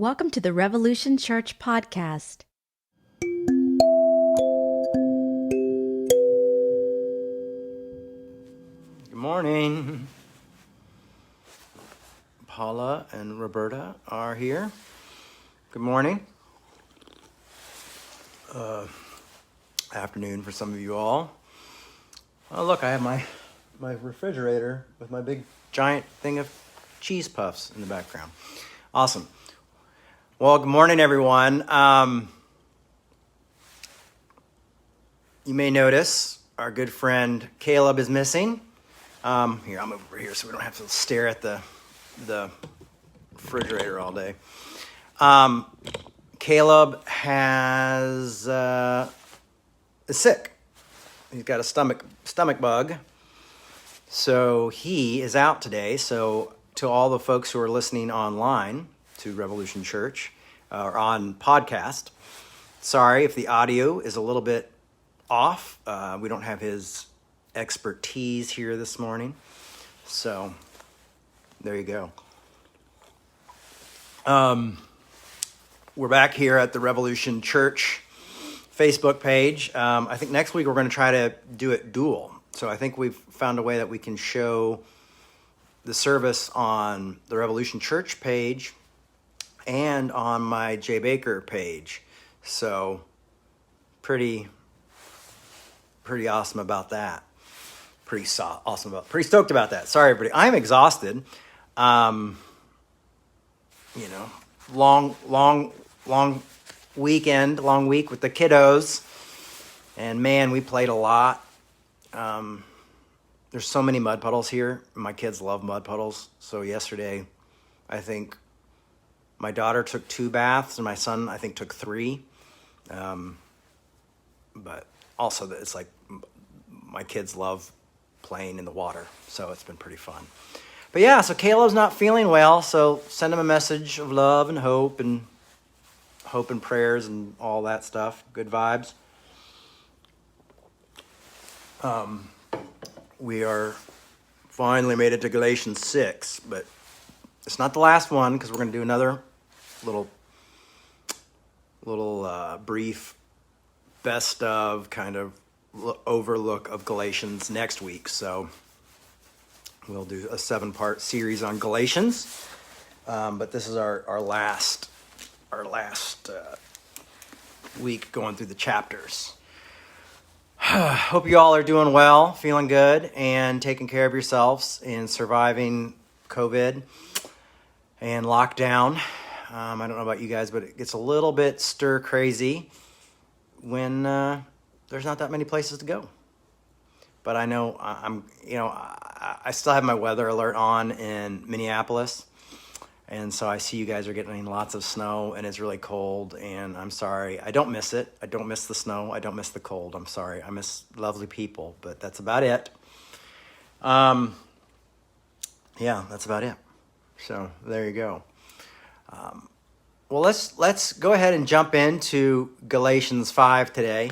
Welcome to the Revolution Church podcast. Good morning. Paula and Roberta are here. Good morning. Afternoon for some of you all. Oh, look, I have my refrigerator with my big giant thing of cheese puffs in the background. Awesome. Well, good morning, everyone. You may notice our good friend Caleb is missing. Here, I'll move over here so we don't have to stare at the refrigerator all day. Caleb is sick. He's got a stomach bug. So he is out today. So to all the folks who are listening online to Revolution Church or on podcast, sorry if the audio is a little bit off. We don't have his expertise here this morning. So there you go. We're back here at the Revolution Church Facebook page. I think next week we're going to try to do it dual. So I think we've found a way that we can show the service on the Revolution Church page and on my Jay Bakker page. So pretty awesome about that. Pretty stoked about that. Sorry, everybody. I'm exhausted. Long week with the kiddos. And man, we played a lot. There's so many mud puddles here. My kids love mud puddles. So yesterday, I think my daughter took 2 baths and my son, I think, took 3. But also it's like my kids love playing in the water. So it's been pretty fun. But yeah, so Caleb's not feeling well. So send him a message of love and hope and prayers and all that stuff. Good vibes. We are finally made it to Galatians 6, but it's not the last one because we're going to do another little brief best of kind of overlook of Galatians next week. So we'll do a 7-part series on Galatians, but this is our last week going through the chapters. Hope you all are doing well, feeling good, and taking care of yourselves and surviving COVID and lockdown. I don't know about you guys, but it gets a little bit stir crazy when there's not that many places to go. But I know I still have my weather alert on in Minneapolis. And so I see you guys are getting lots of snow and it's really cold, and I'm sorry. I don't miss it. I don't miss the snow. I don't miss the cold. I'm sorry. I miss lovely people, but that's about it. Yeah, that's about it. So there you go. Well, let's go ahead and jump into Galatians 5 today,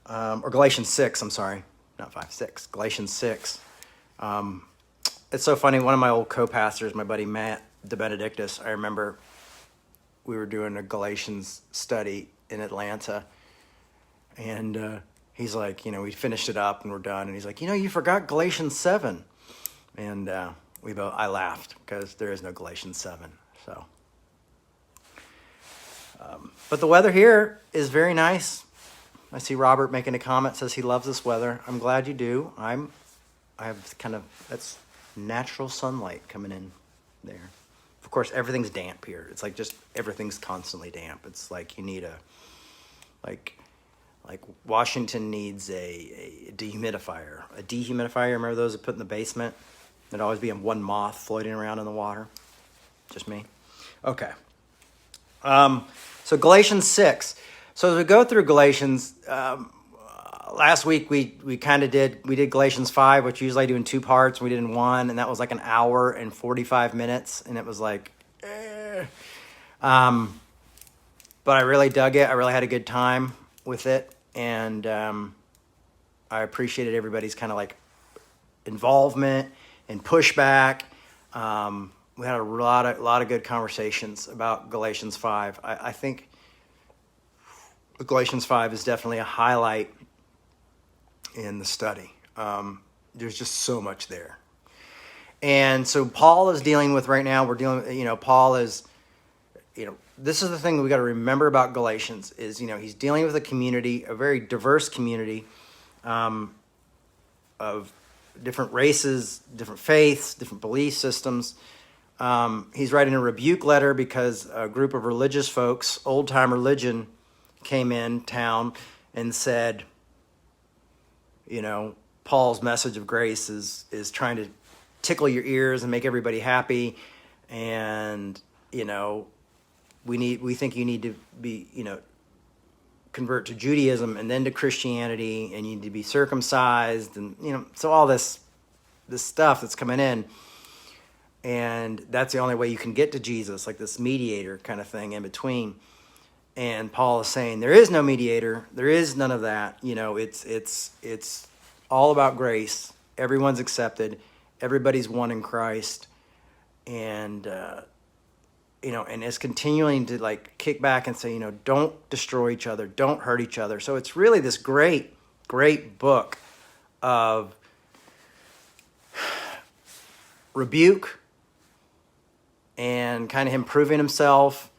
or Galatians 6, I'm sorry. Not 5, 6. Galatians 6. It's so funny. One of my old co-pastors, my buddy Matt DeBenedictus, I remember we were doing a Galatians study in Atlanta, and he's like, we finished it up and we're done, and he's like, you forgot Galatians 7, and I laughed because there is no Galatians 7. So, but the weather here is very nice. I see Robert making a comment, says he loves this weather. I'm glad you do. I have that's natural sunlight coming in there. Of course, everything's damp here. It's like just everything's constantly damp. It's like you need like Washington needs a dehumidifier. A dehumidifier, remember those that put in the basement? There'd always be one moth floating around in the water. Just me? Okay. So Galatians 6. So as we go through Galatians, last week we did Galatians 5, which usually I do in 2 parts. We did in 1, and that was like an hour and 45 minutes, and it was like, but I really dug it. I really had a good time with it, and I appreciated everybody's kind of like involvement and pushback we had a lot of good conversations about Galatians 5. I think Galatians 5 is definitely a highlight in the study. There's just so much there. And so Paul is dealing with right now, Paul is, this is the thing that we got to remember about Galatians is, he's dealing with a community, a very diverse community of different races, different faiths, different belief systems. He's writing a rebuke letter because a group of religious folks, old-time religion, came in town and said, Paul's message of grace is trying to tickle your ears and make everybody happy, and we think you need to be convert to Judaism and then to Christianity, and you need to be circumcised, and so all this stuff that's coming in, and that's the only way you can get to Jesus, like this mediator kind of thing in between. And Paul is saying there is no mediator, there is none of that. It's all about grace. Everyone's accepted. Everybody's one in Christ, and and it's continuing to kick back and say, don't destroy each other, don't hurt each other. So it's really this great book of rebuke and kind of him proving himself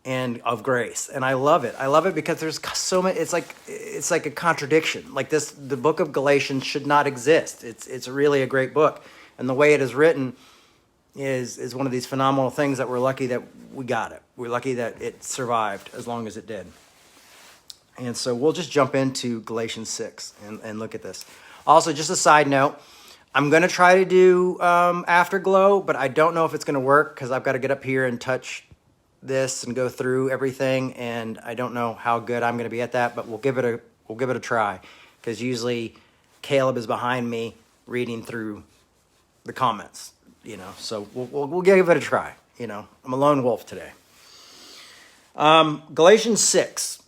and of grace. And I love it. I love it because there's so many, it's like a contradiction. Like the book of Galatians should not exist. It's really a great book. And the way it is written is one of these phenomenal things that we're lucky that we got it. We're lucky that it survived as long as it did. And so we'll just jump into Galatians 6 and look at this. Also, just a side note, I'm going to try to do Afterglow, but I don't know if it's going to work because I've got to get up here and touch this and go through everything, and I don't know how good I'm going to be at that, but we'll give it a try, because usually Caleb is behind me reading through the comments, so we'll give it a try. I'm a lone wolf today. Galatians 6.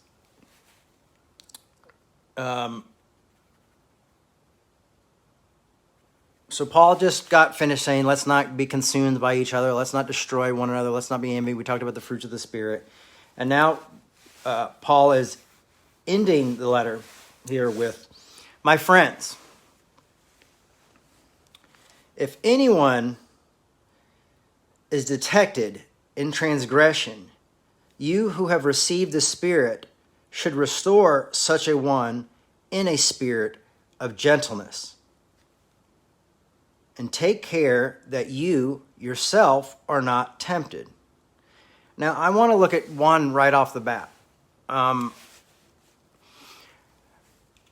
So Paul just got finished saying, let's not be consumed by each other. Let's not destroy one another. Let's not be envy. We talked about the fruits of the Spirit. And now Paul is ending the letter here with, my friends, if anyone is detected in transgression, you who have received the Spirit should restore such a one in a spirit of gentleness. And take care that you yourself are not tempted. Now, I want to look at one right off the bat.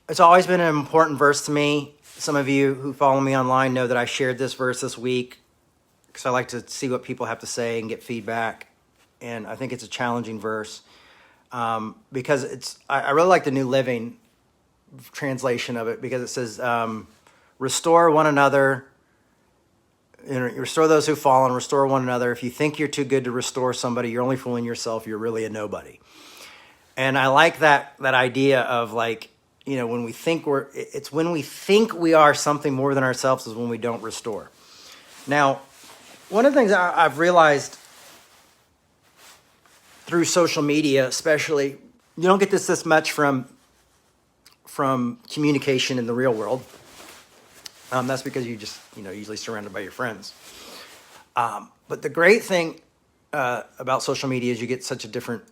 It's always been an important verse to me. Some of you who follow me online know that I shared this verse this week because I like to see what people have to say and get feedback. And I think it's a challenging verse because I really like the New Living translation of it, because it says, restore one another. Restore those who've fallen, restore one another. If you think you're too good to restore somebody, you're only fooling yourself. You're really a nobody. And I like that idea of when we think when we think we are something more than ourselves is when we don't restore. Now, one of the things I've realized through social media, especially, you don't get this much from communication in the real world. That's because you just, usually surrounded by your friends. But the great thing about social media is you get such a different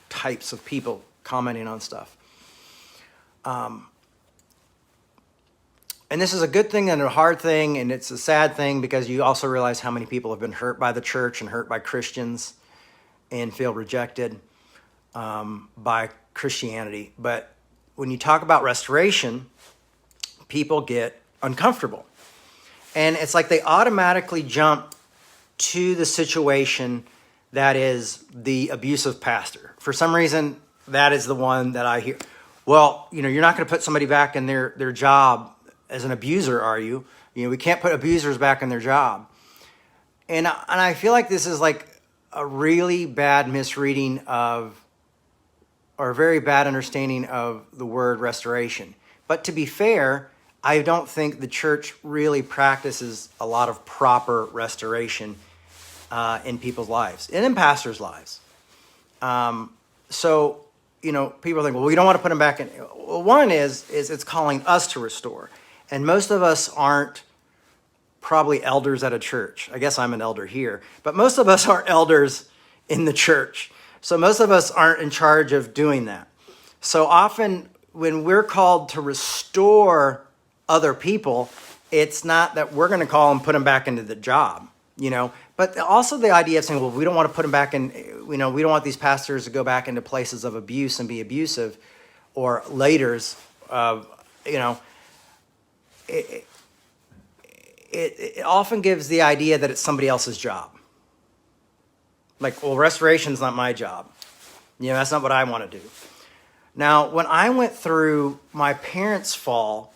types of people commenting on stuff. And this is a good thing and a hard thing, and it's a sad thing because you also realize how many people have been hurt by the church and hurt by Christians and feel rejected by Christianity. But when you talk about restoration, people get uncomfortable. And it's like they automatically jump to the situation that is the abusive pastor. For some reason, that is the one that I hear. Well, you're not going to put somebody back in their job as an abuser, are you? We can't put abusers back in their job. And I feel like this is like a really bad misreading or a very bad understanding of the word restoration. But to be fair, I don't think the church really practices a lot of proper restoration in people's lives and in pastors' lives. So, people think, well, we don't want to put them back in. Well, one is it's calling us to restore. And most of us aren't probably elders at a church. I guess I'm an elder here, but most of us aren't elders in the church. So most of us aren't in charge of doing that. So often when we're called to restore other people, it's not that we're going to call and put them back into the job, but also the idea of saying, well, we don't want to put them back in, we don't want these pastors to go back into places of abuse and be abusive, or leaders of, it often gives the idea that it's somebody else's job. Like, well, restoration's not my job. That's not what I want to do. Now, when I went through my parents' fall,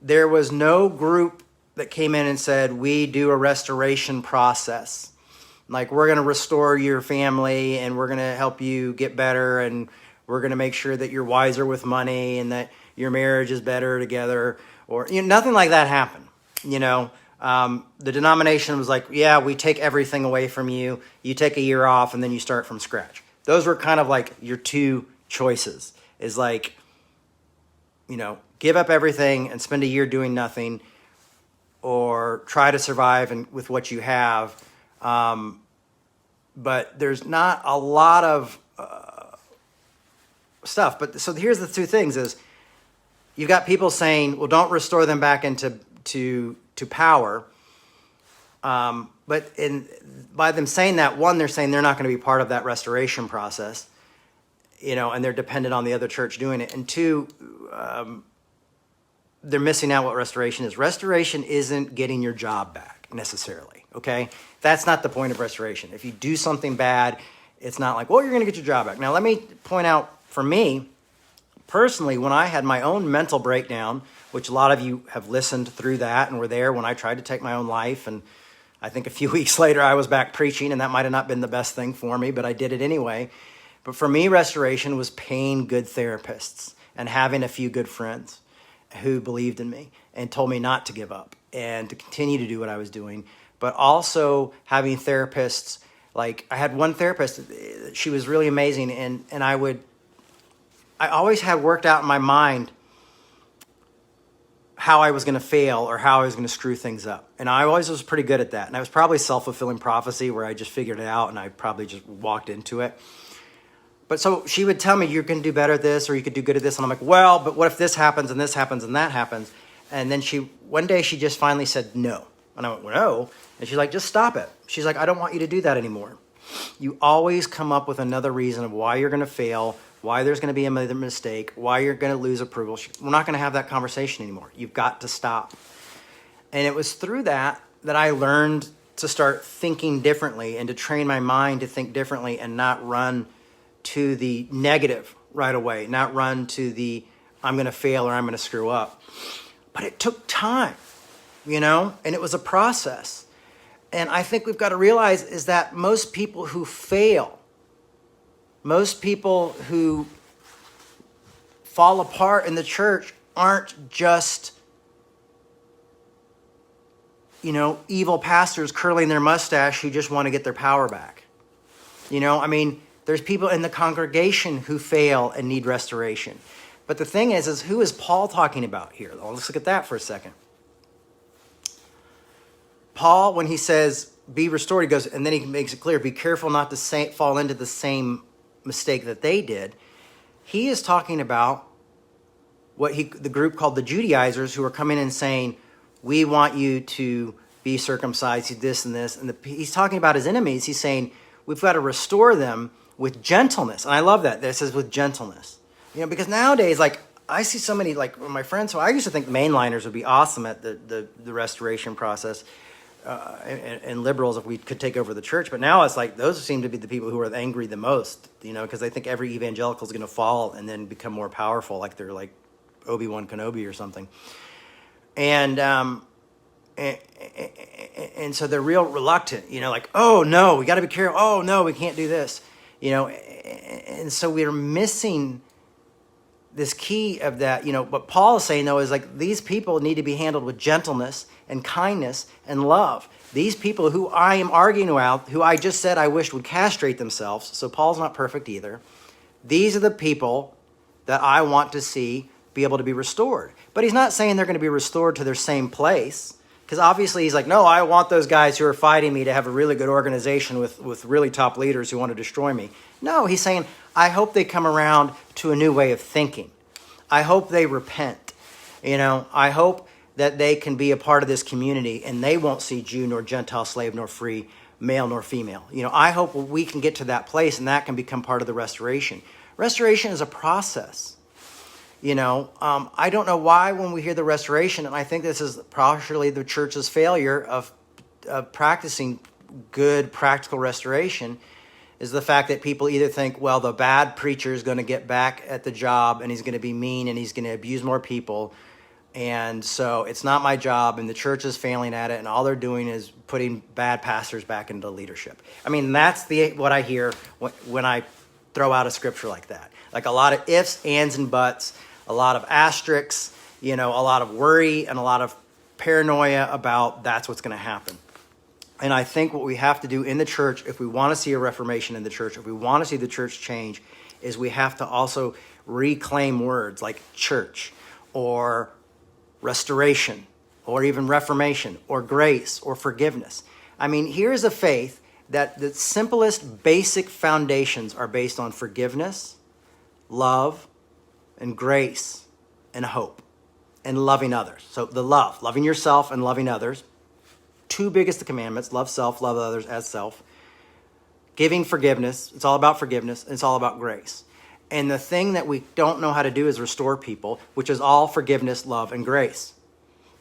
there was no group that came in and said, we do a restoration process. Like, we're going to restore your family and we're going to help you get better and we're going to make sure that you're wiser with money and that your marriage is better together, or nothing like that happened. The denomination was like, yeah, we take everything away from you. You take a year off and then you start from scratch. Those were kind of like your two choices, is like, give up everything and spend a year doing nothing, or try to survive with what you have. But there's not a lot of stuff. But so here's the two things: is you've got people saying, well, don't restore them back into power. But by them saying that, one, they're saying they're not going to be part of that restoration process, and they're dependent on the other church doing it. And two, they're missing out what restoration is. Restoration isn't getting your job back necessarily, okay? That's not the point of restoration. If you do something bad, it's not like, well, you're going to get your job back. Now, let me point out, for me, personally, when I had my own mental breakdown, which a lot of you have listened through that and were there when I tried to take my own life, and I think a few weeks later I was back preaching, and that might have not been the best thing for me, but I did it anyway. But for me, restoration was paying good therapists and having a few good friends who believed in me and told me not to give up and to continue to do what I was doing, but also having therapists. Like, I had one therapist, she was really amazing, and I always had worked out in my mind how I was going to fail or how I was going to screw things up. And I always was pretty good at that. And I was probably self-fulfilling prophecy, where I just figured it out and I probably just walked into it. But so she would tell me, you're going to do better at this, or you could do good at this. And I'm like, well, but what if this happens and this happens and that happens? And then one day she just finally said no. And I went, well, no. And she's like, just stop it. She's like, I don't want you to do that anymore. You always come up with another reason of why you're going to fail, why there's going to be another mistake, why you're going to lose approval. We're not going to have that conversation anymore. You've got to stop. And it was through that I learned to start thinking differently and to train my mind to think differently and not run to the negative right away, not run to the I'm going to fail or I'm going to screw up. But it took time, and it was a process. And I think we've got to realize is that most people who fail, most people who fall apart in the church aren't just, evil pastors curling their mustache who just want to get their power back. There's people in the congregation who fail and need restoration. But the thing is who is Paul talking about here? Well, let's look at that for a second. Paul, when he says, be restored, he goes, and then he makes it clear, be careful not to fall into the same mistake that they did. He is talking about the group called the Judaizers, who are coming and saying, we want you to be circumcised, this and this. And he's talking about his enemies. He's saying, we've got to restore them with gentleness. And I love that. It says with gentleness. Because nowadays, like, I see so many, like, my friends, who I used to think mainliners would be awesome at the restoration process, and liberals if we could take over the church. But now it's like those seem to be the people who are angry the most, because they think every evangelical is going to fall and then become more powerful, like they're like Obi-Wan Kenobi or something. And so they're real reluctant, like, oh no, we got to be careful. Oh no, we can't do this, and so we're missing this key of that, what Paul is saying, though, is like these people need to be handled with gentleness and kindness and love. These people who I am arguing about, who I just said I wished would castrate themselves, so Paul's not perfect either, these are the people that I want to see be able to be restored. But he's not saying they're going to be restored to their same place, because obviously he's like, no, I want those guys who are fighting me to have a really good organization with really top leaders who want to destroy me. No, he's saying, I hope they come around to a new way of thinking. I hope they repent. I hope that they can be a part of this community and they won't see Jew nor Gentile, slave nor free, male nor female. I hope we can get to that place and that can become part of the restoration. Restoration is a process. I don't know why when we hear the restoration, and I think this is partially the church's failure of practicing good practical restoration, is the fact that people either think, well, the bad preacher is going to get back at the job and he's going to be mean and he's going to abuse more people. And so it's not my job, and the church is failing at it, and all they're doing is putting bad pastors back into leadership. I mean, that's what I hear when I throw out a scripture like that. Like a lot of ifs, ands, and buts, a lot of asterisks, a lot of worry, and a lot of paranoia about that's what's going to happen. And I think what we have to do in the church, if we want to see a reformation in the church, if we want to see the church change, is we have to also reclaim words like church or restoration or even reformation or grace or forgiveness. I mean, here's a faith that the simplest basic foundations are based on forgiveness, love, and grace and hope and loving others. So the loving yourself and loving others. Two biggest commandments: love self, love others as self. Giving forgiveness. It's all about forgiveness. It's all about grace. And the thing that we don't know how to do is restore people, which is all forgiveness, love, and grace.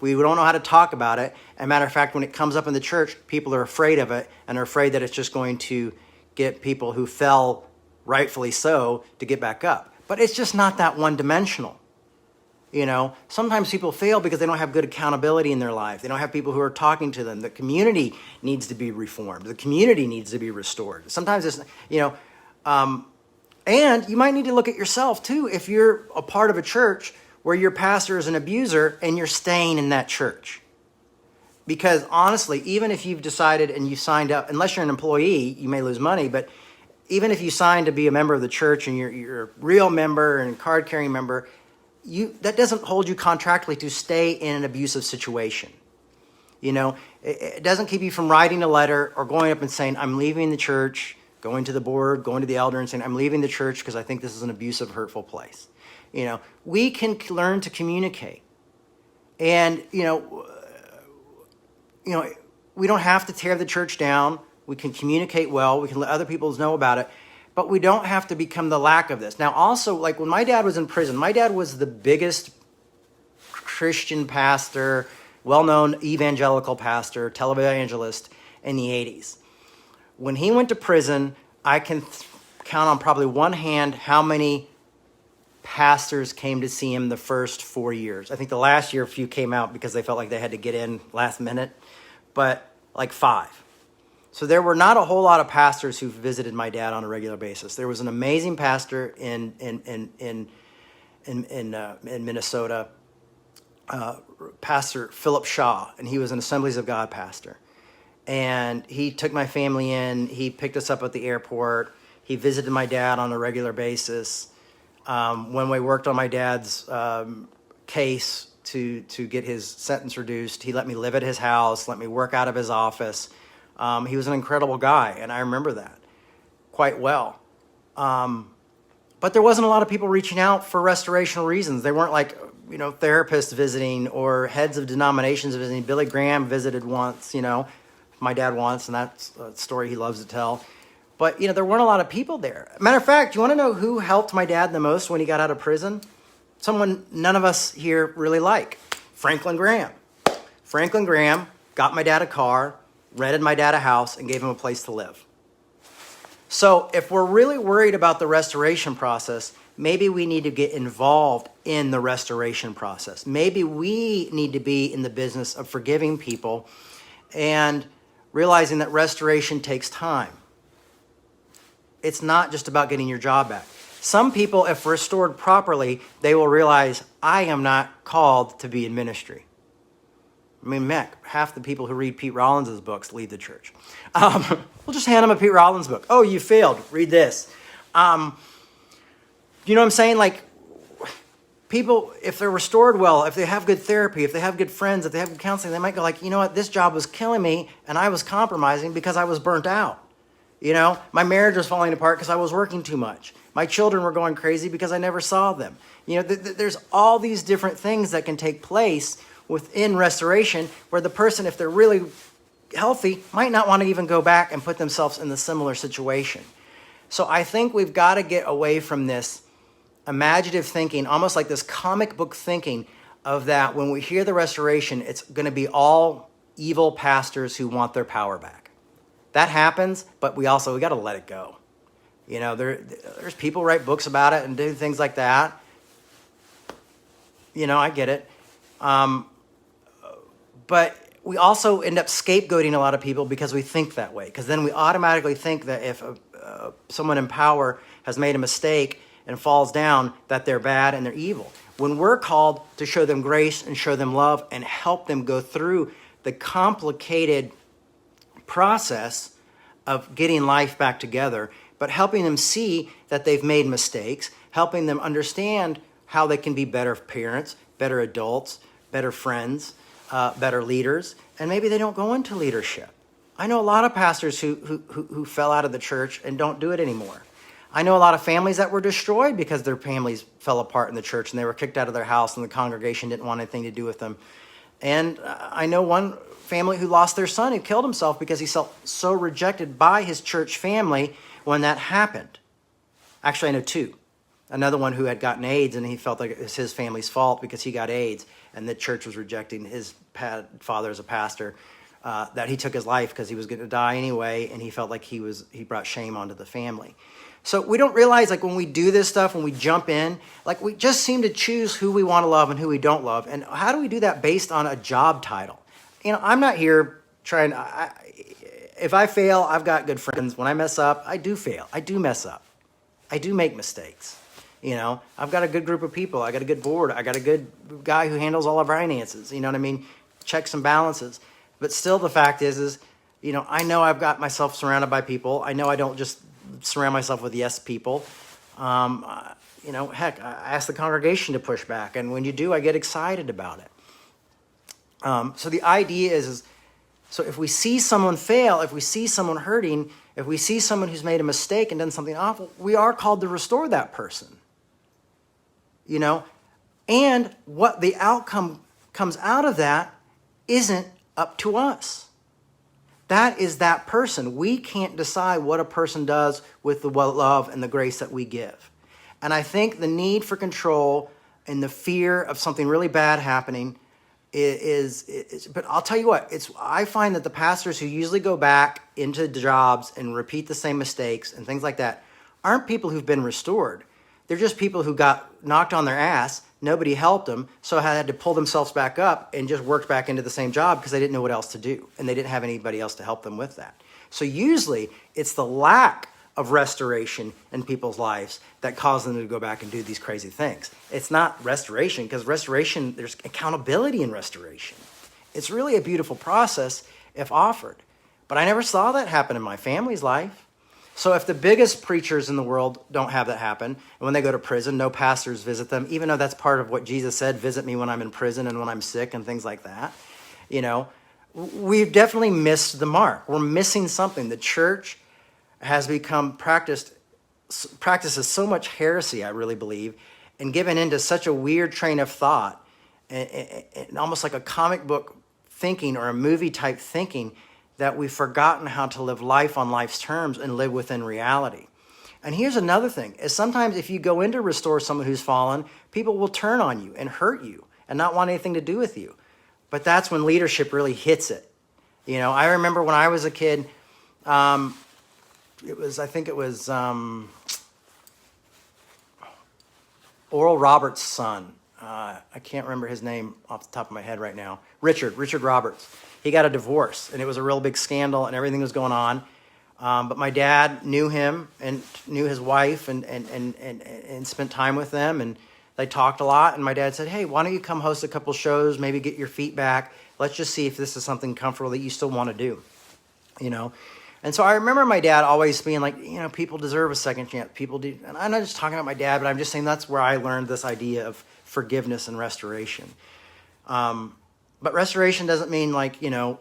We don't know how to talk about it. As a matter of fact, when it comes up in the church, people are afraid of it and are afraid that it's just going to get people who fell, rightfully so, to get back up. But it's just not that one-dimensional. Sometimes people fail because they don't have good accountability in their life. They don't have people who are talking to them. The community needs to be reformed. The community needs to be restored. Sometimes it's, and you might need to look at yourself too if you're a part of a church where your pastor is an abuser and you're staying in that church. Because honestly, even if you've decided and you signed up, unless you're an employee, you may lose money, but even if you signed to be a member of the church and you're a real member and card-carrying member, that doesn't hold you contractually to stay in an abusive situation. It doesn't keep you from writing a letter or going up and saying, I'm leaving the church, going to the board, going to the elder and saying, I'm leaving the church because I think this is an abusive, hurtful place. We can learn to communicate. And, we don't have to tear the church down. We can communicate well. We can let other people know about it. But we don't have to become the lack of this. Now, also, like when my dad was in prison, my dad was the biggest Christian pastor, well-known evangelical pastor, televangelist in the 80s. When he went to prison, I can count on probably one hand how many pastors came to see him the first 4 years. I think the last year a few came out because they felt like they had to get in last minute, but like 5. So there were not a whole lot of pastors who visited my dad on a regular basis. There was an amazing pastor in Minnesota, Pastor Philip Shaw, and he was an Assemblies of God pastor. And he took my family in. He picked us up at the airport. He visited my dad on a regular basis. When we worked on my dad's case to get his sentence reduced, he let me live at his house, let me work out of his office. He was an incredible guy, and I remember that quite well. But there wasn't a lot of people reaching out for restorational reasons. They weren't like, therapists visiting or heads of denominations visiting. Billy Graham visited once, my dad once, and that's a story he loves to tell. But, there weren't a lot of people there. Matter of fact, you want to know who helped my dad the most when he got out of prison? Someone none of us here really like. Franklin Graham. Franklin Graham got my dad a car, rented my dad a house, and gave him a place to live. So if we're really worried about the restoration process, maybe we need to get involved in the restoration process. Maybe we need to be in the business of forgiving people and realizing that restoration takes time. It's not just about getting your job back. Some people, if restored properly, they will realize, I am not called to be in ministry. I mean, heck, half the people who read Pete Rollins' books leave the church. We'll just hand them a Pete Rollins book. Oh, you failed. Read this. You know what I'm saying? Like, people, if they're restored well, if they have good therapy, if they have good friends, if they have good counseling, they might go like, you know what, this job was killing me and I was compromising because I was burnt out. You know, my marriage was falling apart because I was working too much. My children were going crazy because I never saw them. You know, there's all these different things that can take place within restoration where the person, if they're really healthy, might not want to even go back and put themselves in the similar situation. So I think we've got to get away from this imaginative thinking, almost like this comic book thinking of that when we hear the restoration, it's going to be all evil pastors who want their power back. That happens, but we got to let it go. You know, there's people write books about it and do things like that. You know, I get it. But we also end up scapegoating a lot of people because we think that way. Because then we automatically think that if someone in power has made a mistake and falls down, that they're bad and they're evil. When we're called to show them grace and show them love and help them go through the complicated process of getting life back together, but helping them see that they've made mistakes, helping them understand how they can be better parents, better adults, better friends, better leaders, and maybe they don't go into leadership. I know a lot of pastors who fell out of the church and don't do it anymore. I know a lot of families that were destroyed because their families fell apart in the church and they were kicked out of their house and the congregation didn't want anything to do with them. And I know one family who lost their son who killed himself because he felt so rejected by his church family when that happened. Actually, I know two. Another one who had gotten AIDS and he felt like it was his family's fault because he got AIDS and the church was rejecting his father as a pastor, that he took his life because he was going to die anyway, and he felt like he brought shame onto the family. So we don't realize, like, when we do this stuff, when we jump in, like, we just seem to choose who we want to love and who we don't love. And how do we do that based on a job title? You know, I'm not here trying, if I fail, I've got good friends. When I mess up, I do fail. I do mess up. I do make mistakes. You know, I've got a good group of people. I got a good board. I got a good guy who handles all our finances. You know what I mean? Checks and balances. But still, the fact is, you know, I know I've got myself surrounded by people. I know I don't just surround myself with yes people. You know, heck, I ask the congregation to push back. And when you do, I get excited about it. So the idea is, so if we see someone fail, if we see someone hurting, if we see someone who's made a mistake and done something awful, we are called to restore that person. You know, and what the outcome comes out of that isn't up to us. That is that person. We can't decide what a person does with the love and the grace that we give. And I think the need for control and the fear of something really bad happening is but I'll tell you what, I find that the pastors who usually go back into the jobs and repeat the same mistakes and things like that aren't people who've been restored. They're just people who got knocked on their ass, nobody helped them, so had to pull themselves back up and just worked back into the same job because they didn't know what else to do, and they didn't have anybody else to help them with that. So usually it's the lack of restoration in people's lives that cause them to go back and do these crazy things. It's not restoration, because restoration, there's accountability in restoration. It's really a beautiful process if offered. But I never saw that happen in my family's life. So if the biggest preachers in the world don't have that happen, and when they go to prison, no pastors visit them, even though that's part of what Jesus said, visit me when I'm in prison and when I'm sick and things like that, you know, we've definitely missed the mark. We're missing something. The church has become practices so much heresy, I really believe, and given into such a weird train of thought, and almost like a comic book thinking or a movie type thinking, that we've forgotten how to live life on life's terms and live within reality. And here's another thing, is sometimes if you go in to restore someone who's fallen, people will turn on you and hurt you and not want anything to do with you. But that's when leadership really hits it. You know, I remember when I was a kid, I think it was Oral Roberts' son. I can't remember his name off the top of my head right now. Richard Roberts. He got a divorce, and it was a real big scandal, and everything was going on. But my dad knew him and knew his wife and spent time with them, and they talked a lot. And my dad said, hey, why don't you come host a couple shows, maybe get your feet back. Let's just see if this is something comfortable that you still want to do, you know. And so I remember my dad always being like, you know, people deserve a second chance. People do. And I'm not just talking about my dad, but I'm just saying that's where I learned this idea of forgiveness and restoration. But restoration doesn't mean like, you know,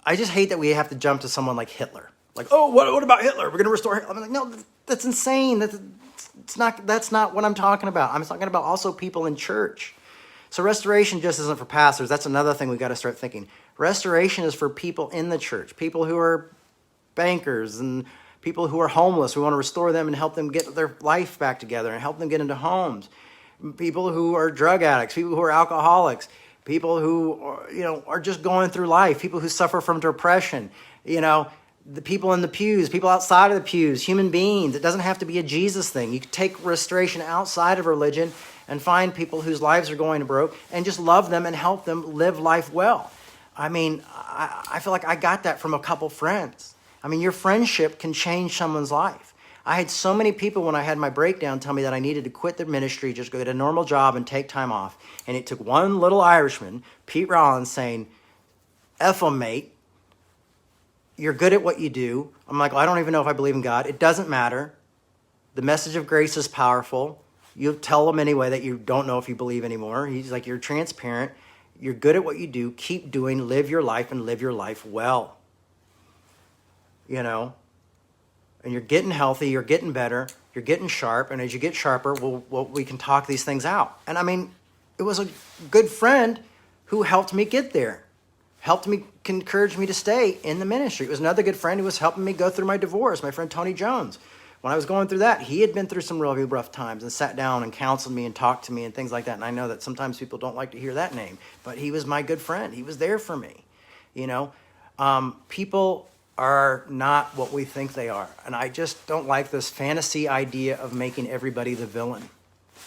I just hate that we have to jump to someone like Hitler. Like, oh, what about Hitler? We're going to restore Hitler. I'm like, no, that's insane. That's not what I'm talking about. I'm talking about also people in church. So restoration just isn't for pastors. That's another thing we got to start thinking. Restoration is for people in the church, people who are bankers and people who are homeless. We want to restore them and help them get their life back together and help them get into homes. People who are drug addicts, people who are alcoholics, people who are, you know, are just going through life, people who suffer from depression, you know, the people in the pews, people outside of the pews, human beings. It doesn't have to be a Jesus thing. You can take restoration outside of religion and find people whose lives are going broke and just love them and help them live life well. I mean, I feel like I got that from a couple friends. I mean, your friendship can change someone's life. I had so many people when I had my breakdown tell me that I needed to quit the ministry, just go get a normal job and take time off. And it took one little Irishman, Pete Rollins, saying, F 'em, mate. You're good at what you do. I'm like, well, I don't even know if I believe in God. It doesn't matter. The message of grace is powerful. You tell him anyway that you don't know if you believe anymore. He's like, you're transparent. You're good at what you do. Keep doing, live your life, and live your life well. You know? And you're getting healthy. You're getting better. You're getting sharp. And as you get sharper, we can talk these things out. And I mean, it was a good friend who helped me get there. Encouraged me to stay in the ministry. It was another good friend who was helping me go through my divorce, my friend Tony Jones. When I was going through that, he had been through some really rough times and sat down and counseled me and talked to me and things like that. And I know that sometimes people don't like to hear that name, but he was my good friend. He was there for me. You know, people are not what we think they are. And I just don't like this fantasy idea of making everybody the villain.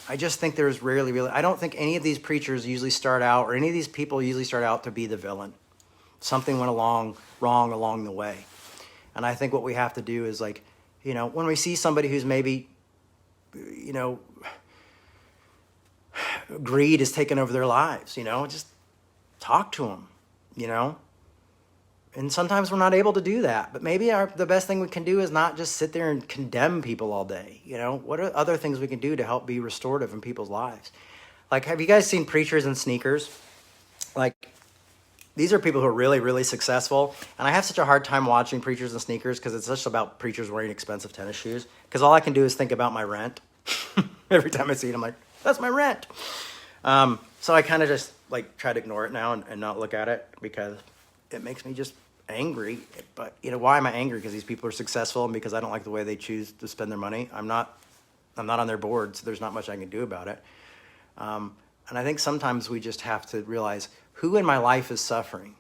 I just think there's I don't think any of these preachers usually start out, or any of these people usually start out to be the villain. Something went wrong along the way. And I think what we have to do is, like, you know, when we see somebody who's maybe, you know, greed has taken over their lives, you know, just talk to them, you know. And sometimes we're not able to do that. But maybe the best thing we can do is not just sit there and condemn people all day. You know, what are other things we can do to help be restorative in people's lives? Like, have you guys seen preachers in sneakers? Like, these are people who are really, really successful. And I have such a hard time watching preachers in sneakers because it's just about preachers wearing expensive tennis shoes. Because all I can do is think about my rent. Every time I see it, I'm like, that's my rent. So I kind of just like try to ignore it now and not look at it because it makes me just angry. But, you know, why am I angry? Because these people are successful and because I don't like the way they choose to spend their money. I'm not on their board, so there's not much I can do about it. And I think sometimes we just have to realize who in my life is suffering.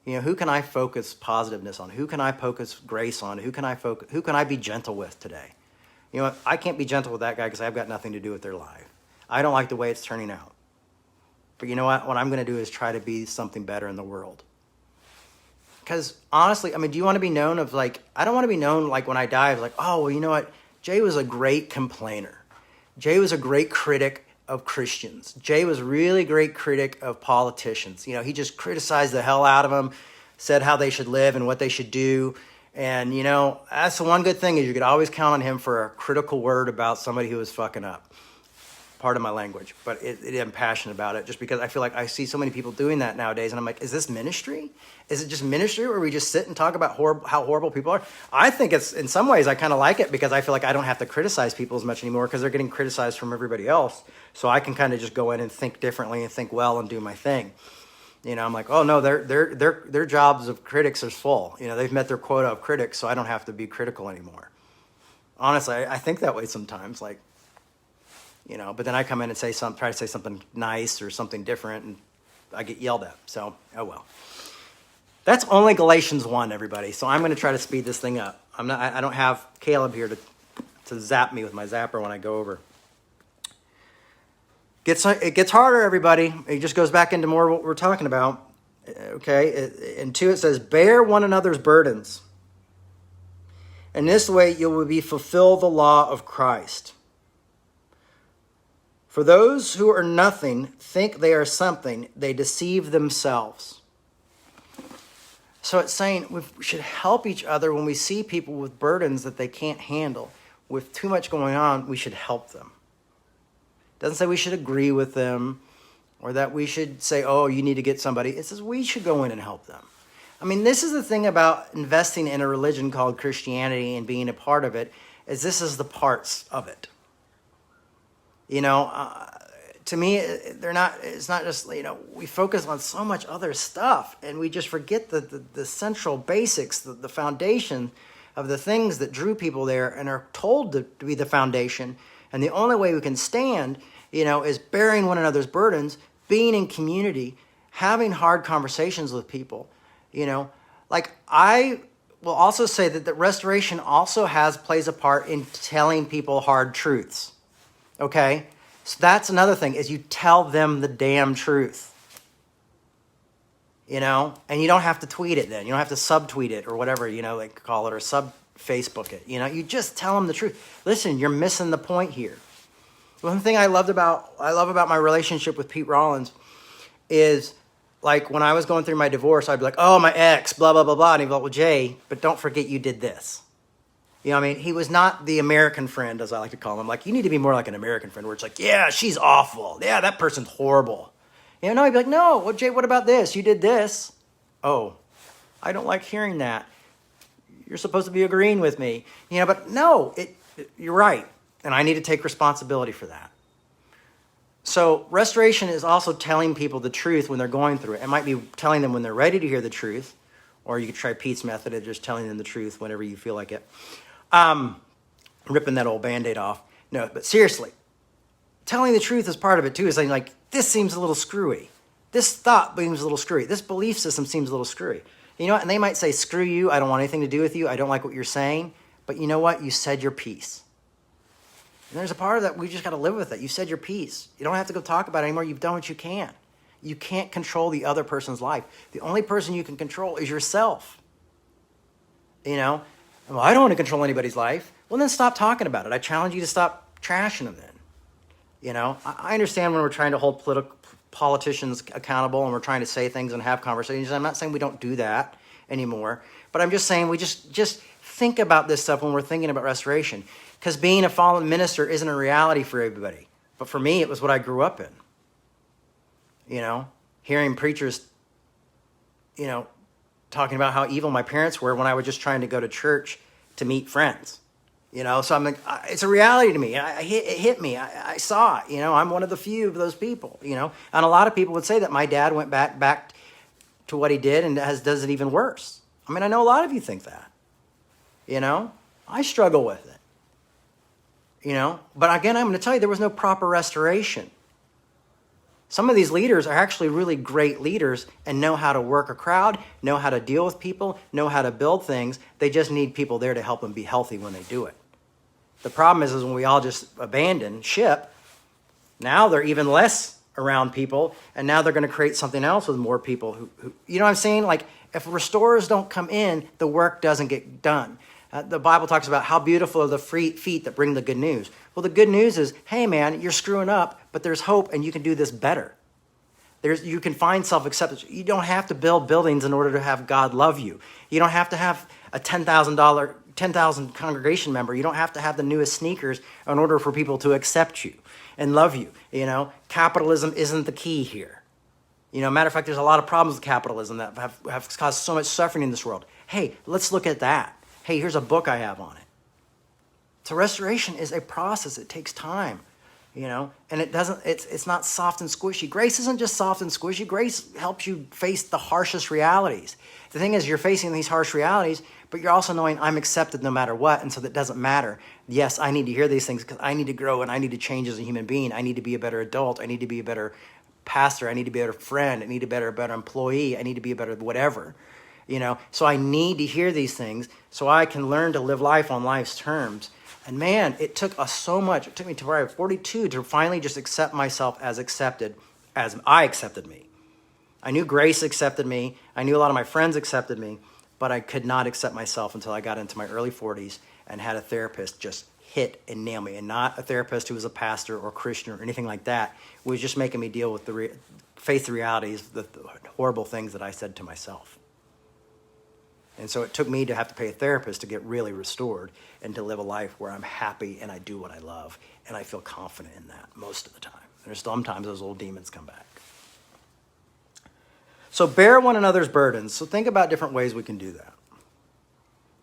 You know, who can I focus positiveness on? Who can I focus grace on? Who can I be gentle with today? You know, I can't be gentle with that guy because I've got nothing to do with their life. I don't like the way it's turning out. But you know what? What I'm going to do is try to be something better in the world. Because honestly, I mean, do you want to be known of like, I don't want to be known like when I die of like, oh, well, you know what? Jay was a great complainer. Jay was a great critic of Christians. Jay was really great critic of politicians. You know, he just criticized the hell out of them, said how they should live and what they should do. And, you know, that's the one good thing is you could always count on him for a critical word about somebody who was fucking up. Pardon my language, but I'm passionate about it just because I feel like I see so many people doing that nowadays. And I'm like, is this ministry? Is it just ministry where we just sit and talk about how horrible people are? I think it's, in some ways, I kind of like it because I feel like I don't have to criticize people as much anymore because they're getting criticized from everybody else. So I can kind of just go in and think differently and think well and do my thing. You know, I'm like, oh no, their jobs of critics are full. You know, they've met their quota of critics, so I don't have to be critical anymore. Honestly, I think that way sometimes, like, you know, but then I come in and try to say something nice or something different, and I get yelled at. So, oh well. That's only Galatians 1, everybody. So I'm going to try to speed this thing up. I don't have Caleb here to zap me with my zapper when I go over. It gets harder, everybody. It just goes back into more what we're talking about. Okay, in 2 it says, bear one another's burdens In this way, you will be fulfill the law of Christ. For those who are nothing think they are something, they deceive themselves. So it's saying we should help each other when we see people with burdens that they can't handle. With too much going on, we should help them. It doesn't say we should agree with them or that we should say, oh, you need to get somebody. It says we should go in and help them. I mean, this is the thing about investing in a religion called Christianity and being a part of it, is this is the parts of it. You know, to me, it's not just, we focus on so much other stuff and we just forget the central basics, the foundation of the things that drew people there and are told to be the foundation. And the only way we can stand, is bearing one another's burdens, being in community, having hard conversations with people, I will also say that restoration also plays a part in telling people hard truths. Okay? So that's another thing, is you tell them the damn truth. And you don't have to tweet it then. You don't have to subtweet it or whatever, they call it, or sub-Facebook it. You just tell them the truth. Listen, you're missing the point here. One thing I love about my relationship with Pete Rollins is, like, when I was going through my divorce, I'd be like, oh, my ex, blah, blah, blah, blah. And he'd be like, well, Jay, but don't forget you did this. He was not the American friend, as I like to call him. Like, you need to be more like an American friend, where it's like, yeah, she's awful. Yeah, that person's horrible. No, he'd be like, no, well, Jay, what about this? You did this. Oh, I don't like hearing that. You're supposed to be agreeing with me. But no, you're right. And I need to take responsibility for that. So restoration is also telling people the truth when they're going through it. It might be telling them when they're ready to hear the truth, or you could try Pete's method of just telling them the truth whenever you feel like it. Ripping that old Band-Aid off. No, but seriously, telling the truth is part of it too. Is saying, like, this seems a little screwy. This thought seems a little screwy. This belief system seems a little screwy. And they might say, screw you. I don't want anything to do with you. I don't like what you're saying. But you know what? You said your piece. And there's a part of that we just got to live with it. You said your piece. You don't have to go talk about it anymore. You've done what you can. You can't control the other person's life. The only person you can control is yourself. Well, I don't want to control anybody's life. Well, then stop talking about it. I challenge you to stop trashing them then. I understand when we're trying to hold politicians accountable and we're trying to say things and have conversations. I'm not saying we don't do that anymore. But I'm just saying we just think about this stuff when we're thinking about restoration. Because being a fallen minister isn't a reality for everybody. But for me, it was what I grew up in. Hearing preachers, talking about how evil my parents were when I was just trying to go to church to meet friends. So I'm like, it's a reality to me. It hit me. I saw it. I'm one of the few of those people. And a lot of people would say that my dad went back to what he did and does it even worse. I mean, I know a lot of you think that. I struggle with it. But again, I'm going to tell you, there was no proper restoration. Some of these leaders are actually really great leaders and know how to work a crowd, know how to deal with people, know how to build things. They just need people there to help them be healthy when they do it. The problem is when we all just abandon ship, now they're even less around people, and now they're going to create something else with more people who you know what I'm saying? Like, if restorers don't come in, the work doesn't get done. The Bible talks about how beautiful are the feet that bring the good news. Well, the good news is, hey, man, you're screwing up, but there's hope, and you can do this better. You can find self-acceptance. You don't have to build buildings in order to have God love you. You don't have to have a $10,000 congregation member. You don't have to have the newest sneakers in order for people to accept you and love you. Capitalism isn't the key here. Matter of fact, there's a lot of problems with capitalism that have caused so much suffering in this world. Hey, let's look at that. Hey, here's a book I have on it. So restoration is a process. It takes time, and it's not soft and squishy. Grace isn't just soft and squishy. Grace helps you face the harshest realities. The thing is, you're facing these harsh realities, but you're also knowing I'm accepted no matter what, and so that doesn't matter. Yes, I need to hear these things because I need to grow and I need to change as a human being. I need to be a better adult. I need to be a better pastor. I need to be a better friend. I need to be a better employee. I need to be a better whatever. So I need to hear these things so I can learn to live life on life's terms. And man, it took us so much. It took me to where I was 42 to finally just accept myself as accepted, as I accepted me. I knew Grace accepted me. I knew a lot of my friends accepted me. but I could not accept myself until I got into my early 40s and had a therapist just hit and nail me. And not a therapist who was a pastor or Christian or anything like that. It was just making me deal with face the realities, the horrible things that I said to myself. And so it took me to have to pay a therapist to get really restored and to live a life where I'm happy and I do what I love and I feel confident in that most of the time. There's sometimes those old demons come back. So bear one another's burdens. So think about different ways we can do that.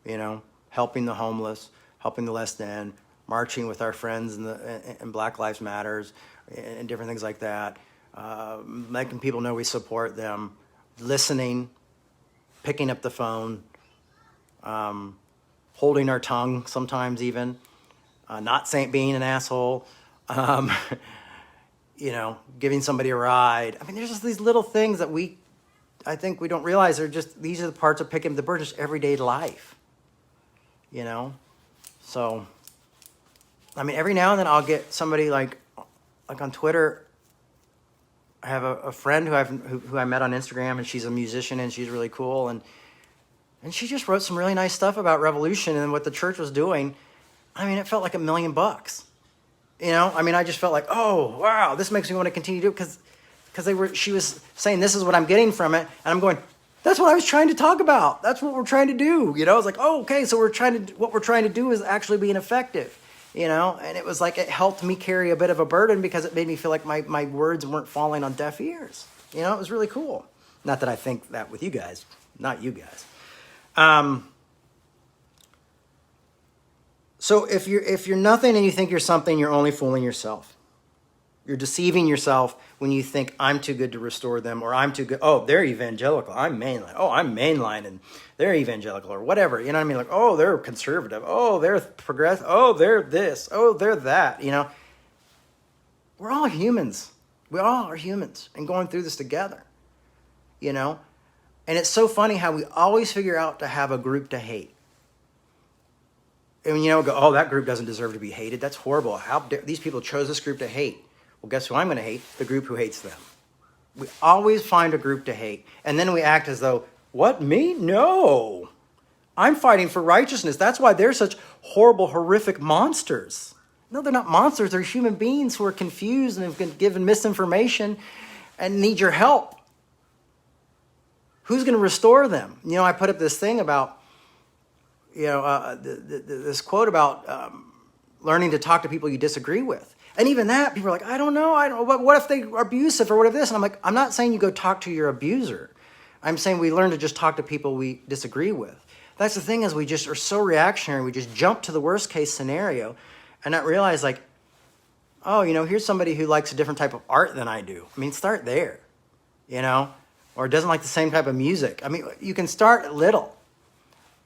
You know, helping the homeless, helping the less than, marching with our friends in Black Lives Matters and different things like that. Making people know we support them, listening, picking up the phone, holding our tongue sometimes even, not being an asshole, you know, giving somebody a ride. I mean, there's just these little things that I think we don't realize these are the parts of picking up the burden, just everyday life, you know? So, I mean, every now and then I'll get somebody like on Twitter. I have a friend who I met on Instagram, and she's a musician, and she's really cool. And she just wrote some really nice stuff about revolution and what the church was doing. I mean, it felt like $1 million. You know, I mean, I just felt like, oh, wow, this makes me want to continue to do it because she was saying, this is what I'm getting from it. And I'm going, that's what I was trying to talk about. That's what we're trying to do. You know, it's like, oh, okay, so what we're trying to do is actually being effective. You know, and it was like it helped me carry a bit of a burden because it made me feel like my words weren't falling on deaf ears. You know, it was really cool. Not that I think that with you guys, not you guys. So if you're nothing and you think you're something, you're only fooling yourself. You're deceiving yourself when you think I'm too good to restore them, or I'm too good. Oh, they're evangelical. I'm mainline. Oh, I'm mainline and they're evangelical or whatever. You know what I mean? Like, oh, they're conservative. Oh, they're progressive. Oh, they're this. Oh, they're that. You know, we're all humans. We all are humans and going through this together, you know? And it's so funny how we always figure out to have a group to hate. And, you know, go, oh, that group doesn't deserve to be hated. That's horrible. How dare these people chose this group to hate? Well, guess who I'm going to hate? The group who hates them. We always find a group to hate. And then we act as though, what, me? No. I'm fighting for righteousness. That's why they're such horrible, horrific monsters. No, they're not monsters. They're human beings who are confused and have been given misinformation and need your help. Who's going to restore them? You know, I put up this thing about, you know, this quote about learning to talk to people you disagree with. And even that, people are like, I don't know. What if they are abusive or what if this? And I'm like, I'm not saying you go talk to your abuser. I'm saying we learn to just talk to people we disagree with. That's the thing, is we just are so reactionary. We just jump to the worst case scenario and not realize, like, oh, you know, here's somebody who likes a different type of art than I do. I mean, start there, you know, or doesn't like the same type of music. I mean, you can start little.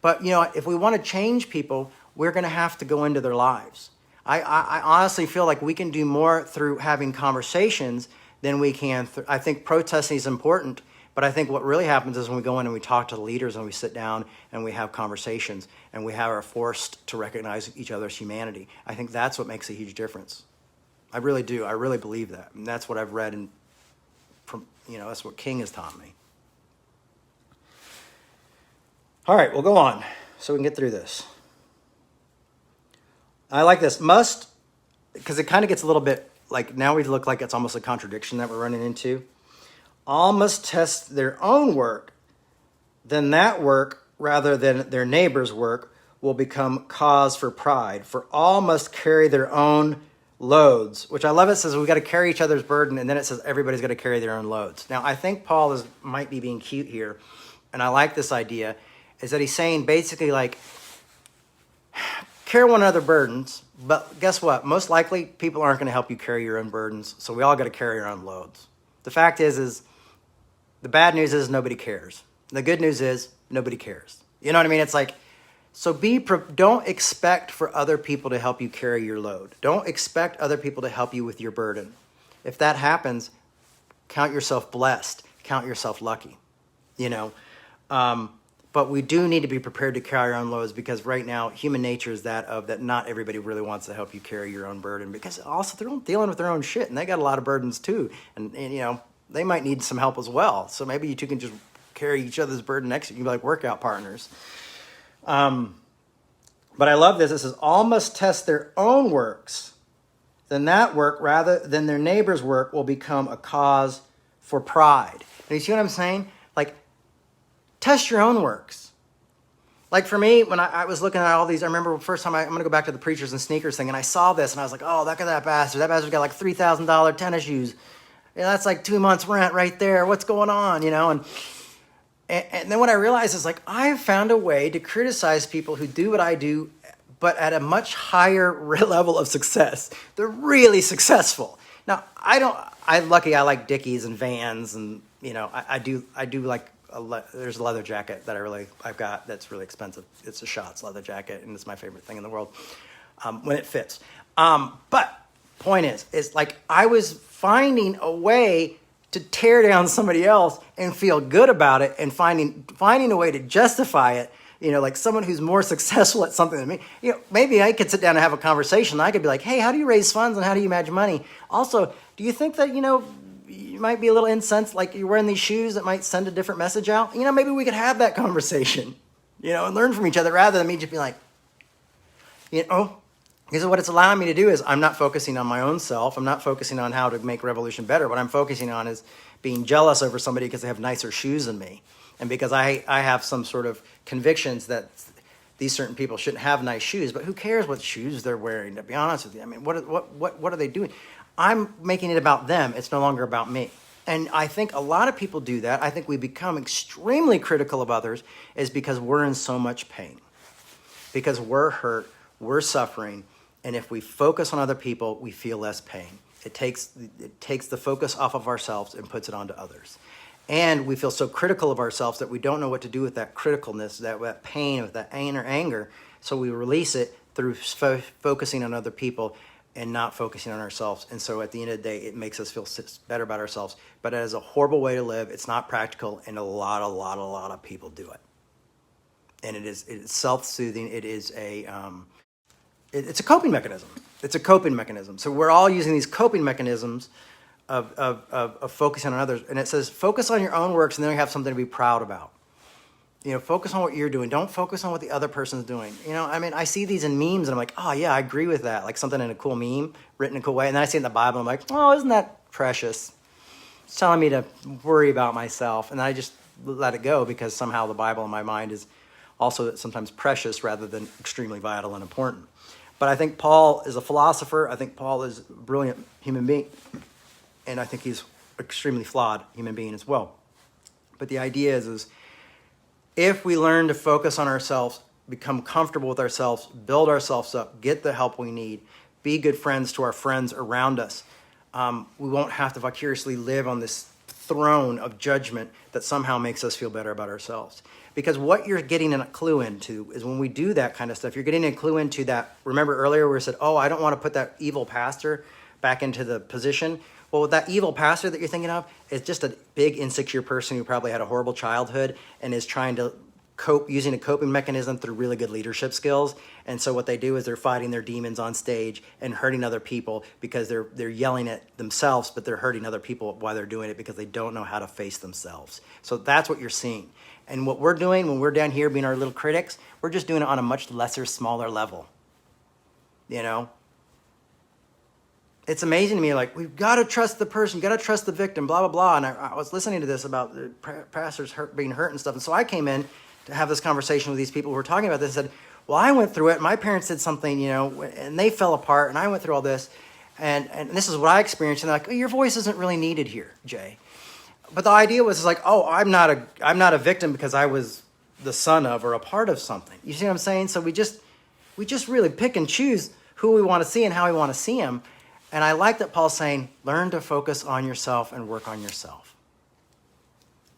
But, you know, if we want to change people, we're going to have to go into their lives. I honestly feel like we can do more through having conversations than we can. I think protesting is important, but I think what really happens is when we go in and we talk to the leaders and we sit down and we have conversations and we are forced to recognize each other's humanity. I think that's what makes a huge difference. I really do. I really believe that. And that's what I've read, and you know, that's what King has taught me. All right, we'll go on so we can get through this. I like this. Must, because it kind of gets a little bit like, now we look like it's almost a contradiction that we're running into. All must test their own work, then that work, rather than their neighbor's work, will become cause for pride. For all must carry their own loads, which I love. It says we got to carry each other's burden, and then it says everybody's got to carry their own loads. Now, I think Paul might be being cute here, and I like this idea, is that he's saying basically like, carry one another's burdens, but guess what? Most likely, people aren't going to help you carry your own burdens, so we all got to carry our own loads. The fact is the bad news is nobody cares. The good news is nobody cares. You know what I mean? It's like, so don't expect for other people to help you carry your load. Don't expect other people to help you with your burden. If that happens, count yourself blessed. Count yourself lucky. You know? But we do need to be prepared to carry our own loads, because right now, human nature is that not everybody really wants to help you carry your own burden, because also they're dealing with their own shit, and they got a lot of burdens too. And you know, they might need some help as well. So maybe you two can just carry each other's burden next to you. You can be like workout partners. But I love this. It says, all must test their own works. Then that work, rather than their neighbor's work, will become a cause for pride. And you see what I'm saying? Like, test your own works. Like for me, when I was looking at all these, I remember the first time I'm going to go back to the preachers and sneakers thing, and I saw this, and I was like, oh, look at that bastard. That bastard's got like $3,000 tennis shoes. Yeah, that's like 2 months rent right there. What's going on, you know? And then what I realized is like, I've found a way to criticize people who do what I do, but at a much higher level of success. They're really successful. Now, I like Dickies and Vans, and you know, I do like there's a leather jacket that I've got that's really expensive. It's a Schatz leather jacket, and it's my favorite thing in the world when it fits. But point is like I was finding a way to tear down somebody else and feel good about it, and finding a way to justify it. You know, like someone who's more successful at something than me. You know, maybe I could sit down and have a conversation. I could be like, hey, how do you raise funds and how do you manage money? Also, do you think that, you know, you might be a little incensed, like you're wearing these shoes that might send a different message out? You know, maybe we could have that conversation, you know, and learn from each other rather than me just be like, you know, because what it's allowing me to do is I'm not focusing on my own self. I'm not focusing on how to make Revolution better. What I'm focusing on is being jealous over somebody because they have nicer shoes than me. And because I have some sort of convictions that these certain people shouldn't have nice shoes, but who cares what shoes they're wearing, to be honest with you? I mean, what are they doing? I'm making it about them. It's no longer about me. And I think a lot of people do that. I think we become extremely critical of others is because we're in so much pain, because we're hurt, we're suffering, and if we focus on other people, we feel less pain. It takes the focus off of ourselves and puts it onto others. And we feel so critical of ourselves that we don't know what to do with that criticalness, that pain, with that anger. So we release it through focusing on other people and not focusing on ourselves. And so at the end of the day, it makes us feel better about ourselves. But it is a horrible way to live. It's not practical, and a lot of people do it. And it's self-soothing. It is it's a coping mechanism. It's a coping mechanism. So we're all using these coping mechanisms of focusing on others. And it says, focus on your own works, and then you have something to be proud about. You know, focus on what you're doing. Don't focus on what the other person's doing. You know, I mean, I see these in memes, and I'm like, oh, yeah, I agree with that. Like something in a cool meme, written in a cool way. And then I see it in the Bible, and I'm like, oh, isn't that precious? It's telling me to worry about myself. And I just let it go, because somehow the Bible in my mind is also sometimes precious rather than extremely vital and important. But I think Paul is a philosopher. I think Paul is a brilliant human being. And I think he's an extremely flawed human being as well. But the idea is if we learn to focus on ourselves, become comfortable with ourselves, build ourselves up, get the help we need, be good friends to our friends around us, we won't have to vicariously live on this throne of judgment that somehow makes us feel better about ourselves. Because what you're getting a clue into is when we do that kind of stuff, you're getting a clue into that. Remember earlier where we said, oh, I don't want to put that evil pastor back into the position. Well, that evil pastor that you're thinking of is just a big insecure person who probably had a horrible childhood and is trying to cope using a coping mechanism through really good leadership skills. And so what they do is they're fighting their demons on stage and hurting other people because they're yelling at themselves, but they're hurting other people while they're doing it because they don't know how to face themselves. So that's what you're seeing. And what we're doing when we're down here being our little critics, we're just doing it on a much lesser, smaller level. You know? It's amazing to me, like, we've got to trust the person, got to trust the victim, blah, blah, blah. And I was listening to this about the pastors being hurt and stuff. And so I came in to have this conversation with these people who were talking about this and said, well, I went through it. My parents did something, you know, and they fell apart. And I went through all this. And this is what I experienced. And they're like, oh, your voice isn't really needed here, Jay. But the idea was like, oh, I'm not a victim because I was the son of or a part of something. You see what I'm saying? So we just really pick and choose who we want to see and how we want to see them. And I like that Paul's saying, learn to focus on yourself and work on yourself.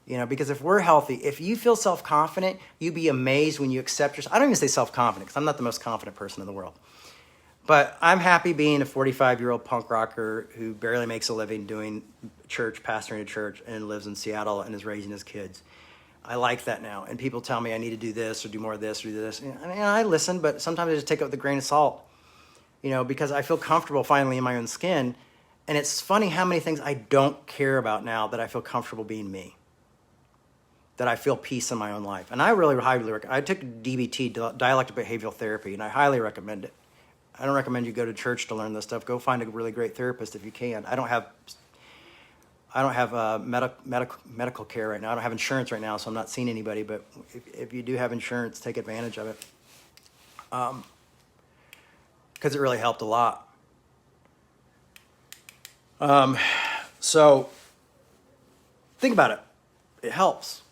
You know, because if we're healthy, if you feel self-confident, you'd be amazed when you accept yourself. I don't even say self-confident because I'm not the most confident person in the world. But I'm happy being a 45-year-old punk rocker who barely makes a living doing church, pastoring a church, and lives in Seattle and is raising his kids. I like that now. And people tell me I need to do this or do more of this or do this. And I listen, but sometimes I just take it with a grain of salt. You know, because I feel comfortable finally in my own skin. And it's funny how many things I don't care about now that I feel comfortable being me. that I feel peace in my own life. And I really highly recommend. I took DBT, dialectic behavioral therapy, and I highly recommend it. I don't recommend you go to church to learn this stuff. Go find a really great therapist if you can. I don't have medical care right now. I don't have insurance right now, so I'm not seeing anybody. But if you do have insurance, take advantage of it, because it really helped a lot. So think about it. It helps.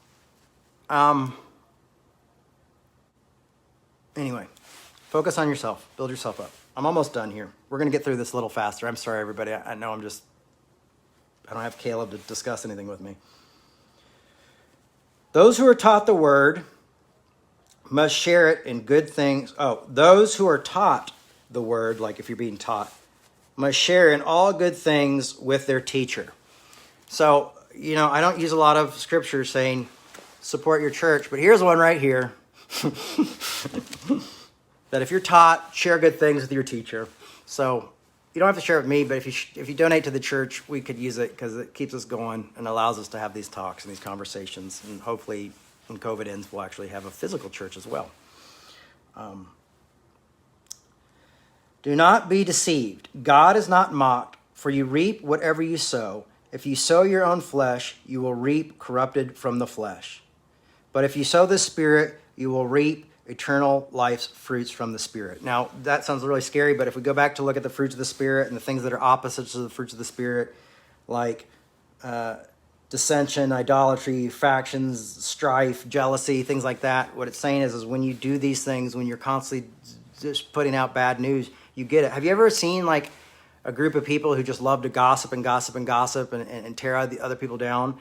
Anyway, focus on yourself. Build yourself up. I'm almost done here. We're going to get through this a little faster. I'm sorry, everybody. I know I don't have Caleb to discuss anything with me. Those who are taught the word must share it in good things. Those who are taught the word, like if you're being taught, must share in all good things with their teacher. So, I don't use a lot of scripture saying support your church, but here's one right here. That if you're taught, share good things with your teacher. So you don't have to share it with me, but if you donate to the church, we could use it because it keeps us going and allows us to have these talks and these conversations. And hopefully when COVID ends, we'll actually have a physical church as well. Do not be deceived. God is not mocked, for you reap whatever you sow. If you sow your own flesh, you will reap corrupted from the flesh. But if you sow the Spirit, you will reap eternal life's fruits from the Spirit. Now, that sounds really scary, but if we go back to look at the fruits of the Spirit and the things that are opposites to the fruits of the Spirit, like dissension, idolatry, factions, strife, jealousy, things like that, what it's saying is when you do these things, when you're constantly just putting out bad news, you get it. Have you ever seen like a group of people who just love to gossip and tear the other people down?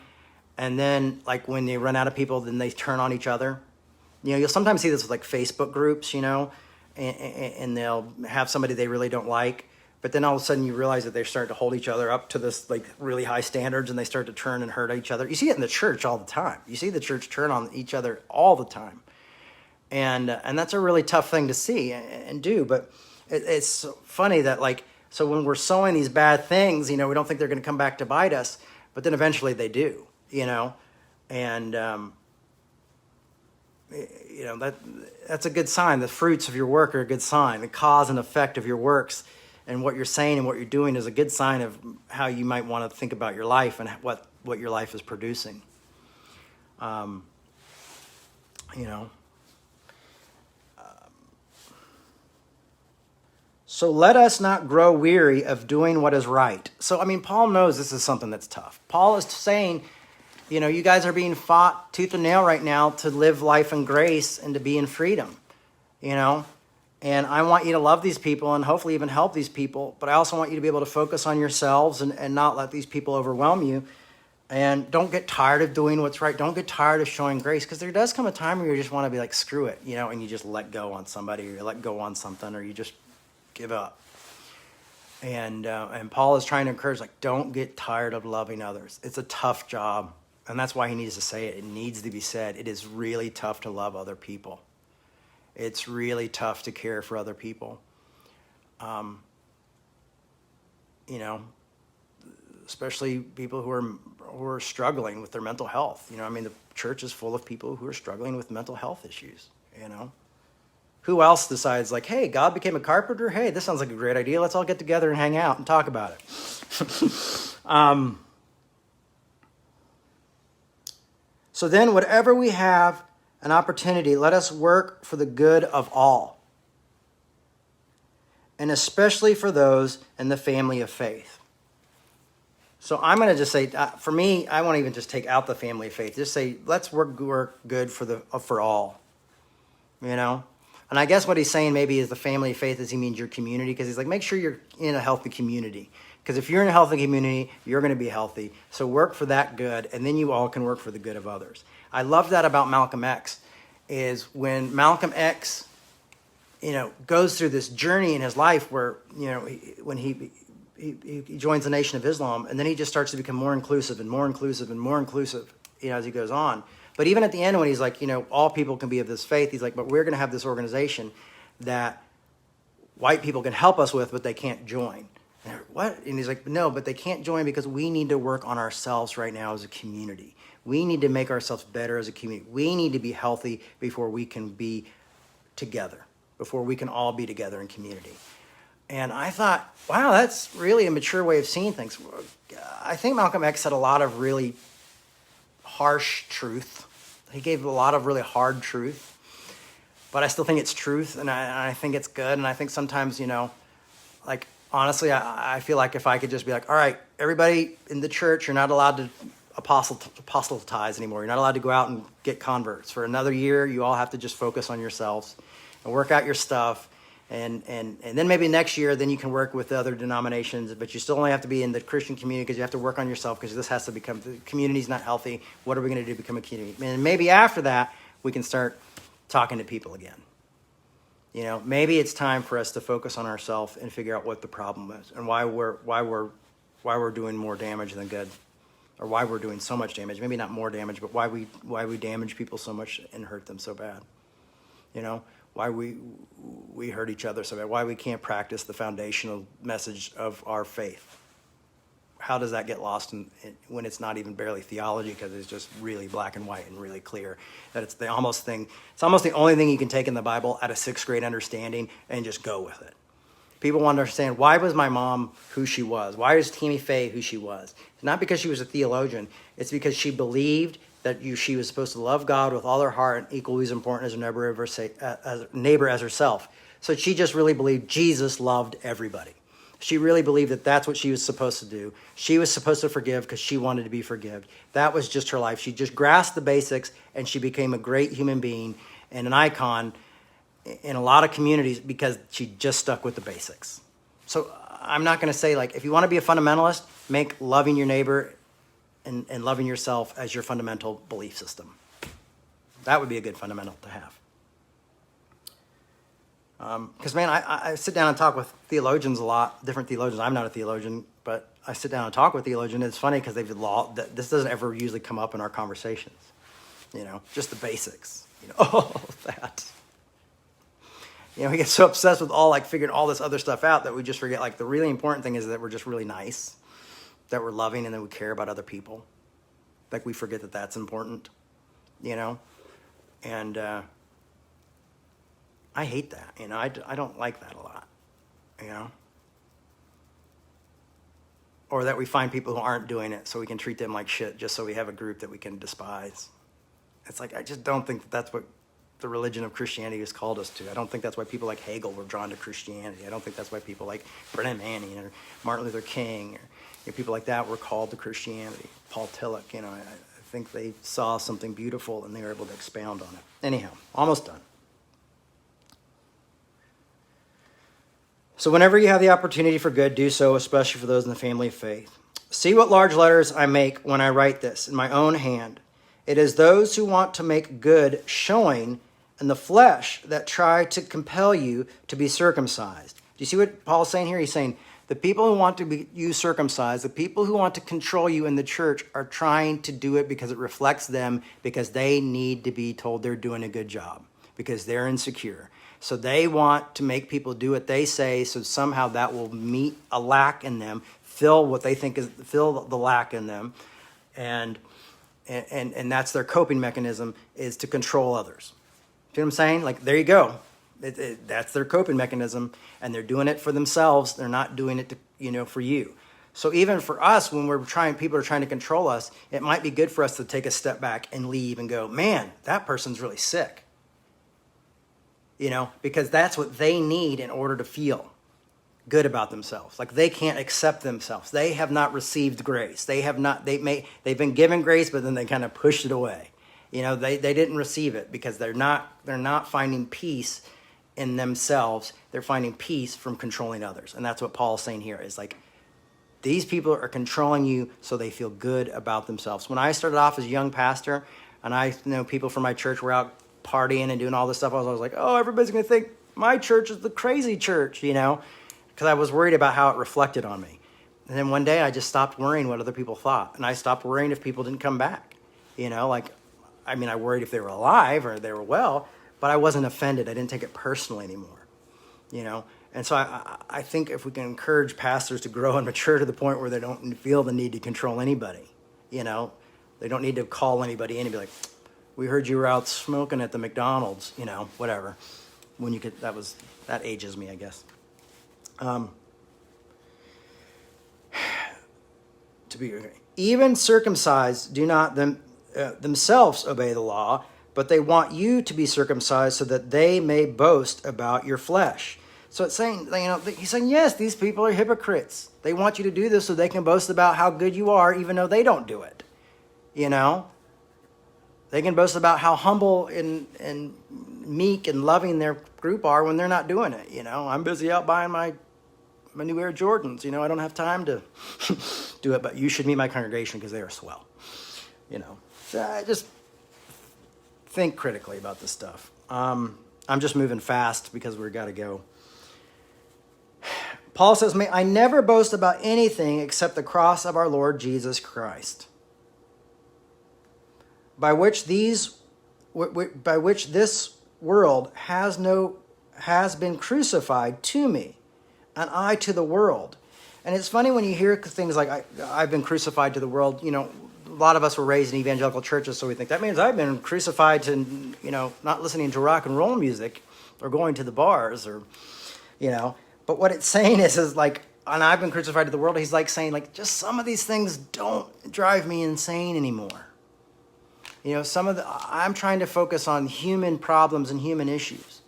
And then like when they run out of people, then they turn on each other. You'll sometimes see this with like Facebook groups, and they'll have somebody they really don't like, but then all of a sudden you realize that they're starting to hold each other up to this like really high standards, and they start to turn and hurt each other. You see it in the church all the time. You see the church turn on each other all the time. And that's a really tough thing to see and do, but it's funny that so when we're sowing these bad things, we don't think they're going to come back to bite us, but then eventually they do, and that's a good sign. The fruits of your work are a good sign. The cause and effect of your works and what you're saying and what you're doing is a good sign of how you might want to think about your life and what your life is producing. So let us not grow weary of doing what is right. So, Paul knows this is something that's tough. Paul is saying, you guys are being fought tooth and nail right now to live life in grace and to be in freedom, and I want you to love these people and hopefully even help these people, but I also want you to be able to focus on yourselves and not let these people overwhelm you, and don't get tired of doing what's right. Don't get tired of showing grace, because there does come a time where you just want to be like, screw it, and you just let go on somebody, or you let go on something, or you just give up. And Paul is trying to encourage, don't get tired of loving others. It's a tough job. And that's why he needs to say it. It needs to be said. It is really tough to love other people. It's really tough to care for other people. Especially people who are struggling with their mental health. The church is full of people who are struggling with mental health issues, Who else decides hey, God became a carpenter? Hey, this sounds like a great idea. Let's all get together and hang out and talk about it. So then, whatever we have an opportunity, let us work for the good of all, and especially for those in the family of faith. So I'm going to just say, for me, I won't even just take out the family of faith. Just say, let's work good for all, And I guess what he's saying maybe is the family of faith, as he means your community, because he's make sure you're in a healthy community. Because if you're in a healthy community, you're going to be healthy. So work for that good, and then you all can work for the good of others. I love that about Malcolm X, is when Malcolm X, goes through this journey in his life where, when he joins the Nation of Islam, and then he just starts to become more inclusive and more inclusive and more inclusive, as he goes on. But even at the end when he's all people can be of this faith, he's but we're going to have this organization that white people can help us with, but they can't join. And what? And he's no, but they can't join because we need to work on ourselves right now as a community. We need to make ourselves better as a community. We need to be healthy before we can be together, before we can all be together in community. And I thought, wow, that's really a mature way of seeing things. I think Malcolm X said a lot of really harsh truth. He gave a lot of really hard truth. But I still think it's truth, and I think it's good. And I think sometimes, like, honestly, I feel like if I could just be like, all right, everybody in the church, you're not allowed to proselytize anymore. You're not allowed to go out and get converts. For another year, you all have to just focus on yourselves and work out your stuff. And then maybe next year, then you can work with the other denominations, but you still only have to be in the Christian community because you have to work on yourself because this has to become, the community's not healthy. What are we going to do to become a community? And maybe after that, we can start talking to people again. Maybe it's time for us to focus on ourselves and figure out what the problem is and why we're doing more damage than good, or why we're doing so much damage. Maybe not more damage, but why we damage people so much and hurt them so bad. Why we hurt each other so bad. Why we can't practice the foundational message of our faith. How does that get lost when it's not even barely theology, because it's just really black and white and really clear that it's almost the only thing you can take in the Bible at a 6th grade understanding and just go with it. People want to understand, why was my mom who she was? Why is Tammy Faye who she was? It's not because she was a theologian. It's because she believed that she was supposed to love God with all her heart and equally as important as her neighbor as herself. So she just really believed Jesus loved everybody. She really believed that that's what she was supposed to do. She was supposed to forgive because she wanted to be forgiven. That was just her life. She just grasped the basics, and she became a great human being and an icon in a lot of communities because she just stuck with the basics. So I'm not going to say, like, if you want to be a fundamentalist, make loving your neighbor and loving yourself as your fundamental belief system. That would be a good fundamental to have. Because, man, I sit down and talk with theologians a lot, different theologians. I'm not a theologian, but I sit down and talk with theologians. It's funny because this doesn't ever usually come up in our conversations. Just the basics. All of that. We get so obsessed with figuring all this other stuff out that we just forget, the really important thing is that we're just really nice, that we're loving, and that we care about other people. We forget that that's important, and I hate that, I don't like that a lot, or that we find people who aren't doing it so we can treat them like shit just so we have a group that we can despise. It's I just don't think that's what the religion of Christianity has called us to. I don't think that's why people like Hegel were drawn to Christianity. I don't think that's why people like Brennan Manning or Martin Luther King or people like that were called to Christianity. Paul Tillich, I think they saw something beautiful and they were able to expound on it. Anyhow, almost done. So whenever you have the opportunity for good, do so, especially for those in the family of faith. See what large letters I make when I write this in my own hand. It is those who want to make good showing in the flesh that try to compel you to be circumcised. Do you see what Paul's saying here? He's saying the people who want to be you circumcised, the people who want to control you in the church are trying to do it because it reflects them, because they need to be told they're doing a good job, because they're insecure. So they want to make people do what they say, so somehow that will meet a lack in them, fill the lack in them, and that's their coping mechanism, is to control others. See what I'm saying? There you go. That's their coping mechanism, and they're doing it for themselves. They're not doing it for you. So even for us, when people are trying to control us, it might be good for us to take a step back and leave and go, man, that person's really sick. Because that's what they need in order to feel good about themselves. They can't accept themselves. They have not received grace. They've been given grace, but then they kind of pushed it away. They didn't receive it because they're not finding peace in themselves. They're finding peace from controlling others. And that's what Paul's saying here is these people are controlling you so they feel good about themselves. When I started off as a young pastor, and I know people from my church were out partying and doing all this stuff, I was like, oh, everybody's going to think my church is the crazy church, because I was worried about how it reflected on me. And then one day I just stopped worrying what other people thought, and I stopped worrying if people didn't come back. I worried if they were alive or they were well, but I wasn't offended. I didn't take it personally anymore, And so I think if we can encourage pastors to grow and mature to the point where they don't feel the need to control anybody, They don't need to call anybody in and be like, we heard you were out smoking at the McDonald's, whatever. When you could, that ages me, I guess. Even circumcised do not themselves obey the law, but they want you to be circumcised so that they may boast about your flesh. So it's saying, he's saying, yes, these people are hypocrites. They want you to do this so they can boast about how good you are, even though they don't do it. They can boast about how humble and meek and loving their group are when they're not doing it. I'm busy out buying my new Air Jordans. I don't have time to do it, but you should meet my congregation because they are swell. So I just think critically about this stuff. I'm just moving fast because we've got to go. Paul says, "May I never boast about anything except the cross of our Lord Jesus Christ, by which this world has been crucified to me, and I to the world." And it's funny when you hear things like, I've been crucified to the world. A lot of us were raised in evangelical churches, so we think that means I've been crucified to, not listening to rock and roll music or going to the bars or, But what it's saying is like, and I've been crucified to the world, he's like saying, like, just some of these things don't drive me insane anymore. I'm trying to focus on human problems and human issues.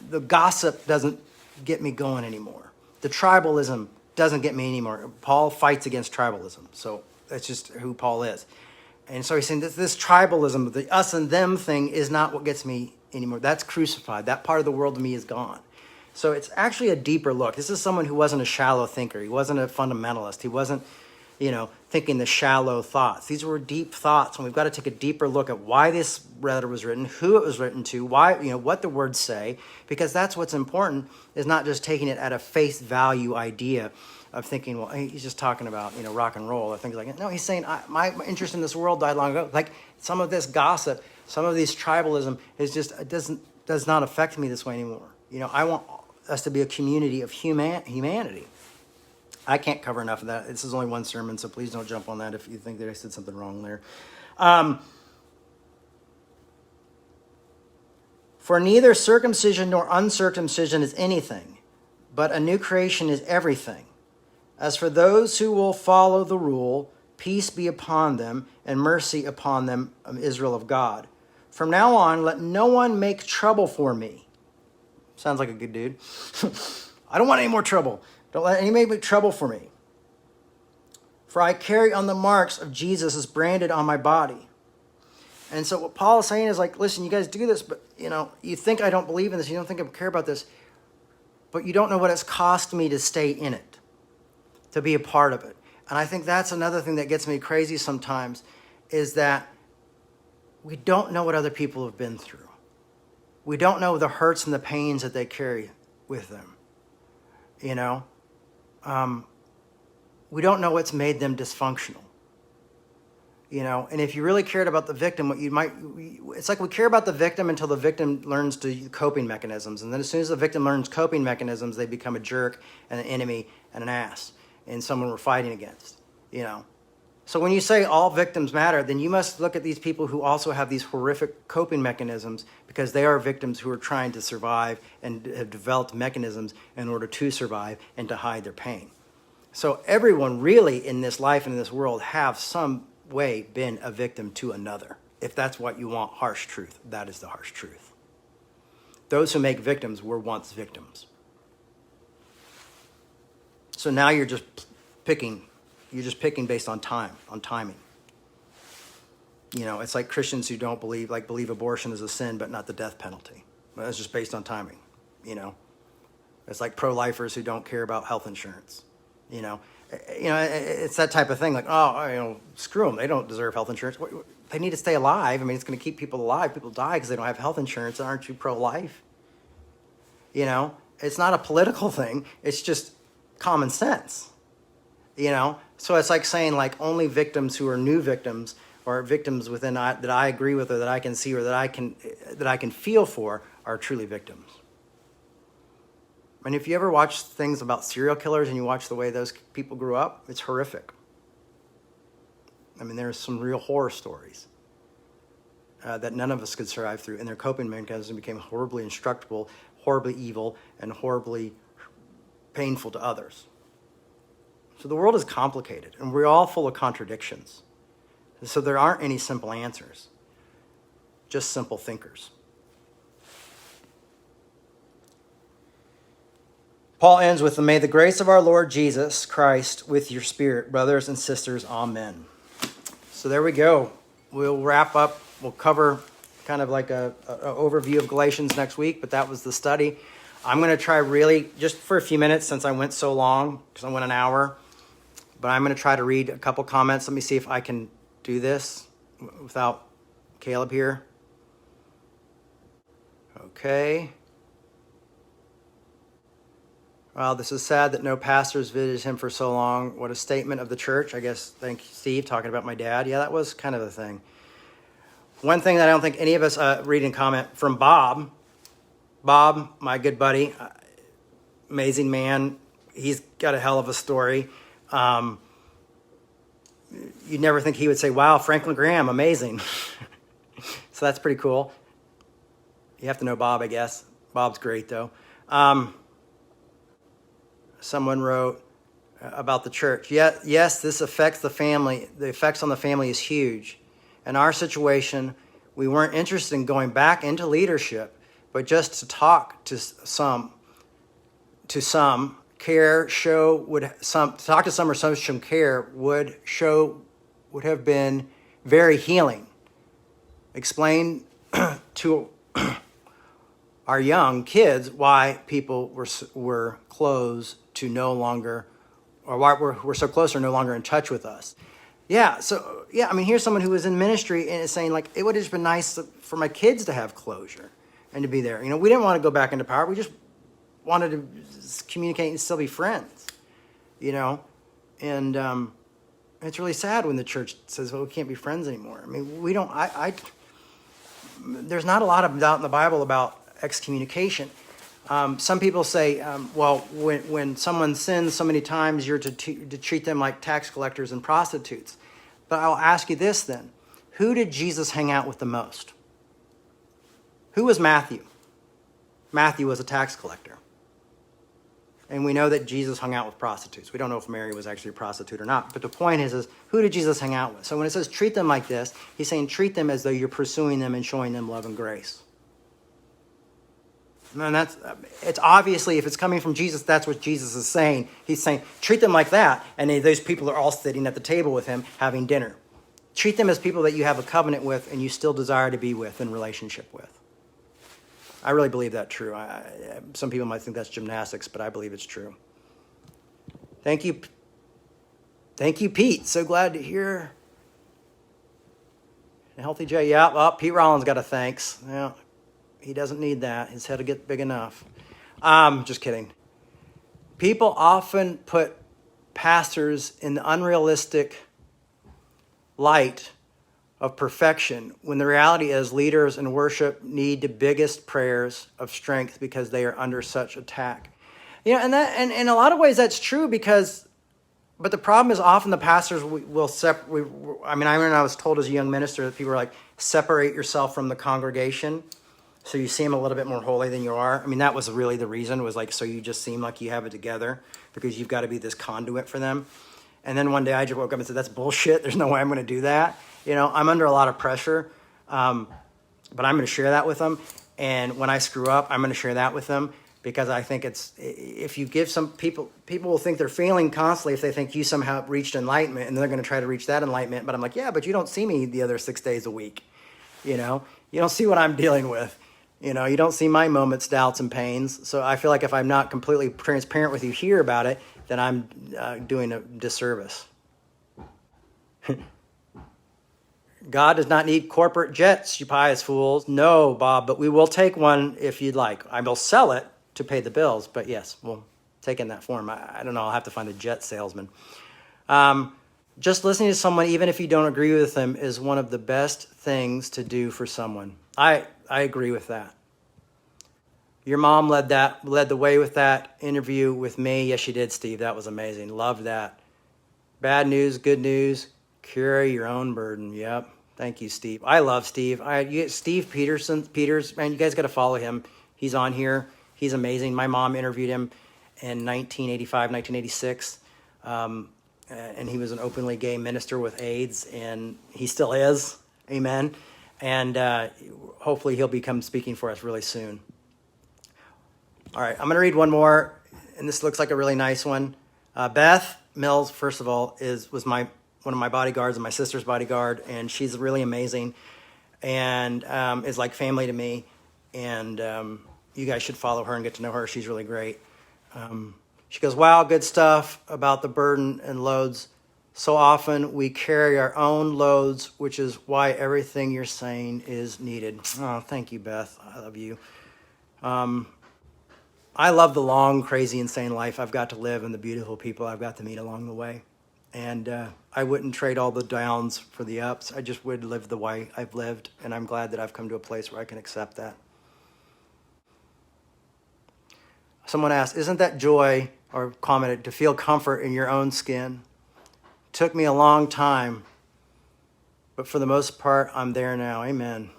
The gossip doesn't get me going anymore. The tribalism doesn't get me anymore. Paul fights against tribalism. So that's just who Paul is. And so he's saying this tribalism, the us and them thing is not what gets me anymore. That's crucified. That part of the world of me is gone. So it's actually a deeper look. This is someone who wasn't a shallow thinker. He wasn't a fundamentalist. He wasn't, thinking the shallow thoughts. These were deep thoughts, and we've got to take a deeper look at why this letter was written, who it was written to, why, what the words say, because that's what's important, is not just taking it at a face value idea of thinking, well, he's just talking about, rock and roll or things like that. No, he's saying, my interest in this world died long ago. Like some of this gossip, some of this tribalism is just, does not affect me this way anymore. I want us to be a community of humanity. I can't cover enough of that. This is only one sermon, so please don't jump on that if you think that I said something wrong there. For neither circumcision nor uncircumcision is anything, but a new creation is everything. As for those who will follow the rule, peace be upon them and mercy upon them, Israel of God. From now on, let no one make trouble for me. Sounds like a good dude. I don't want any more trouble. Don't let anybody make trouble for me. For I carry on the marks of Jesus as branded on my body. And so what Paul is saying is like, listen, you guys do this, but you think I don't believe in this. You don't think I care about this. But you don't know what it's cost me to stay in it, to be a part of it. And I think that's another thing that gets me crazy sometimes, is that we don't know what other people have been through. We don't know the hurts and the pains that they carry with them. We don't know what's made them dysfunctional. And if you really cared about the victim, it's like we care about the victim until the victim learns to use coping mechanisms. And then as soon as the victim learns coping mechanisms, they become a jerk and an enemy and an ass and someone we're fighting against, So when you say all victims matter, then you must look at these people who also have these horrific coping mechanisms, because they are victims who are trying to survive and have developed mechanisms in order to survive and to hide their pain. So everyone really in this life and in this world have some way been a victim to another. If that's what you want, harsh truth, that is the harsh truth. Those who make victims were once victims. So now you're just picking based on timing. It's like Christians who don't believe abortion is a sin, but not the death penalty. But it's just based on timing. It's like pro-lifers who don't care about health insurance. It's that type of thing. Like, screw them. They don't deserve health insurance. They need to stay alive. I mean, it's going to keep people alive. People die because they don't have health insurance. Aren't you pro-life? It's not a political thing. It's just common sense. So it's like saying like only victims who are new victims or victims that I agree with or that I can see or that I can feel for are truly victims. And if you ever watch things about serial killers and you watch the way those people grew up, it's horrific. I mean, there's some real horror stories that none of us could survive through, and their coping mechanism became horribly indestructible, horribly evil, and horribly painful to others. So the world is complicated, and we're all full of contradictions. And so there aren't any simple answers, just simple thinkers. Paul ends with, may the grace of our Lord Jesus Christ with your spirit, brothers and sisters, amen. So there we go. We'll wrap up. We'll cover kind of like a overview of Galatians next week, but that was the study. I'm going to try really, just for a few minutes since I went so long, because I went an hour, but I'm going to try to read a couple comments. Let me see if I can do this without Caleb here. Okay. Well, this is sad that no pastors visited him for so long. What a statement of the church. I guess, thank you, Steve, talking about my dad. Yeah, that was kind of a thing. One thing that I don't think any of us read and comment from Bob. Bob, my good buddy, amazing man. He's got a hell of a story. You'd never think he would say, wow, Franklin Graham, amazing. So that's pretty cool. You have to know Bob, I guess. Bob's great, though. Someone wrote about the church. Yes, this affects the family. The effects on the family is huge. In our situation, we weren't interested in going back into leadership, but just to talk to some, care, talk to some or some care would have been very healing. Explain to our young kids why people were close to no longer, or why we're so close or no longer in touch with us. Yeah, so, yeah, I mean, here's someone who was in ministry and is saying, like, it would have just been nice for my kids to have closure and to be there. You know, we didn't want to go back into power. We just wanted to communicate and still be friends, you know. And it's really sad when the church says, well, we can't be friends anymore. I mean, we don't, there's not a lot of doubt in the Bible about excommunication. Some people say, well, when someone sins so many times, you're to treat them like tax collectors and prostitutes. But I'll ask you this then. Who did Jesus hang out with the most? Who was Matthew? Matthew was a tax collector. And we know that Jesus hung out with prostitutes. We don't know if Mary was actually a prostitute or not. But the point is who did Jesus hang out with? So when it says treat them like this, he's saying treat them as though you're pursuing them and showing them love and grace. And it's obviously, if it's coming from Jesus, that's what Jesus is saying. He's saying, treat them like that. And those people are all sitting at the table with him having dinner. Treat them as people that you have a covenant with and you still desire to be with and relationship with. I really believe that's true. Some people might think that's gymnastics, but I believe it's true. Thank you. Thank you, Pete. So glad to hear. Healthy J. Yeah, well, Pete Rollins got a thanks. Yeah. He doesn't need that. His head will get big enough. Just kidding. People often put pastors in the unrealistic light of perfection when the reality is leaders in worship need the biggest prayers of strength because they are under such attack. You know, and in a lot of ways that's true but the problem is often the pastors will separate. I remember I was told as a young minister that people were like, separate yourself from the congregation. So you seem a little bit more holy than you are. I mean, that was really the reason, was like, so you just seem like you have it together because you've got to be this conduit for them. And then one day I just woke up and said, that's bullshit. There's no way I'm going to do that. You know, I'm under a lot of pressure, but I'm going to share that with them. And when I screw up, I'm going to share that with them because I think if you give some people will think they're failing constantly if they think you somehow reached enlightenment and they're going to try to reach that enlightenment. But I'm like, yeah, but you don't see me the other 6 days a week. You know, you don't see what I'm dealing with. You know, you don't see my moments, doubts, and pains. So I feel like if I'm not completely transparent with you here about it, then I'm doing a disservice. God does not need corporate jets, you pious fools. No, Bob, but we will take one if you'd like. I will sell it to pay the bills, but yes, we'll take in that form. I don't know, I'll have to find a jet salesman. Just listening to someone, even if you don't agree with them, is one of the best things to do for someone. I agree with that. Your mom led the way with that interview with me. Yes, she did, Steve. That was amazing. Loved that. Bad news, good news. Carry your own burden. Yep. Thank you, Steve. I love Steve. Steve Peters, man, you guys got to follow him. He's on here. He's amazing. My mom interviewed him in 1985, 1986. And he was an openly gay minister with AIDS, and he still is. Amen. And hopefully he'll become speaking for us really soon. All right, I'm going to read one more, and this looks like a really nice one. Beth Mills, first of all, was one of my bodyguards and my sister's bodyguard, and she's really amazing and is like family to me. And you guys should follow her and get to know her. She's really great. She goes, wow, good stuff about the burden and loads. So often we carry our own loads, which is why everything you're saying is needed. Oh, thank you, Beth. I love you. I love the long, crazy, insane life I've got to live and the beautiful people I've got to meet along the way. And I wouldn't trade all the downs for the ups. I just would live the way I've lived, and I'm glad that I've come to a place where I can accept that. Someone asked, isn't that joy, or commented, to feel comfort in your own skin? Took me a long time, but for the most part, I'm there now. Amen.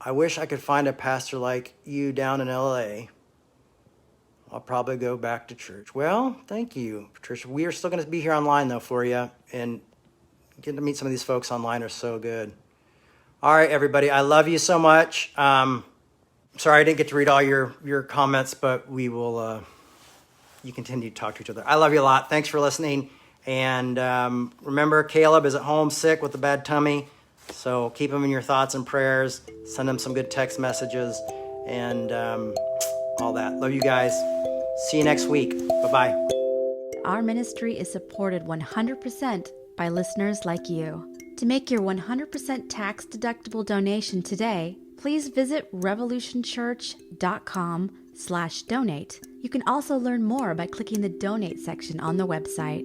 I wish I could find a pastor like you down in LA. I'll probably go back to church. Well, thank you, Patricia. We are still going to be here online, though, for you. And getting to meet some of these folks online are so good. All right, everybody. I love you so much. Sorry I didn't get to read all your comments, but we will you continue to talk to each other. I love you a lot. Thanks for listening. And remember, Caleb is at home sick with a bad tummy. So keep him in your thoughts and prayers. Send him some good text messages and all that. Love you guys. See you next week. Bye-bye. Our ministry is supported 100% by listeners like you. To make your 100% tax-deductible donation today, please visit revolutionchurch.com/donate. You can also learn more by clicking the donate section on the website.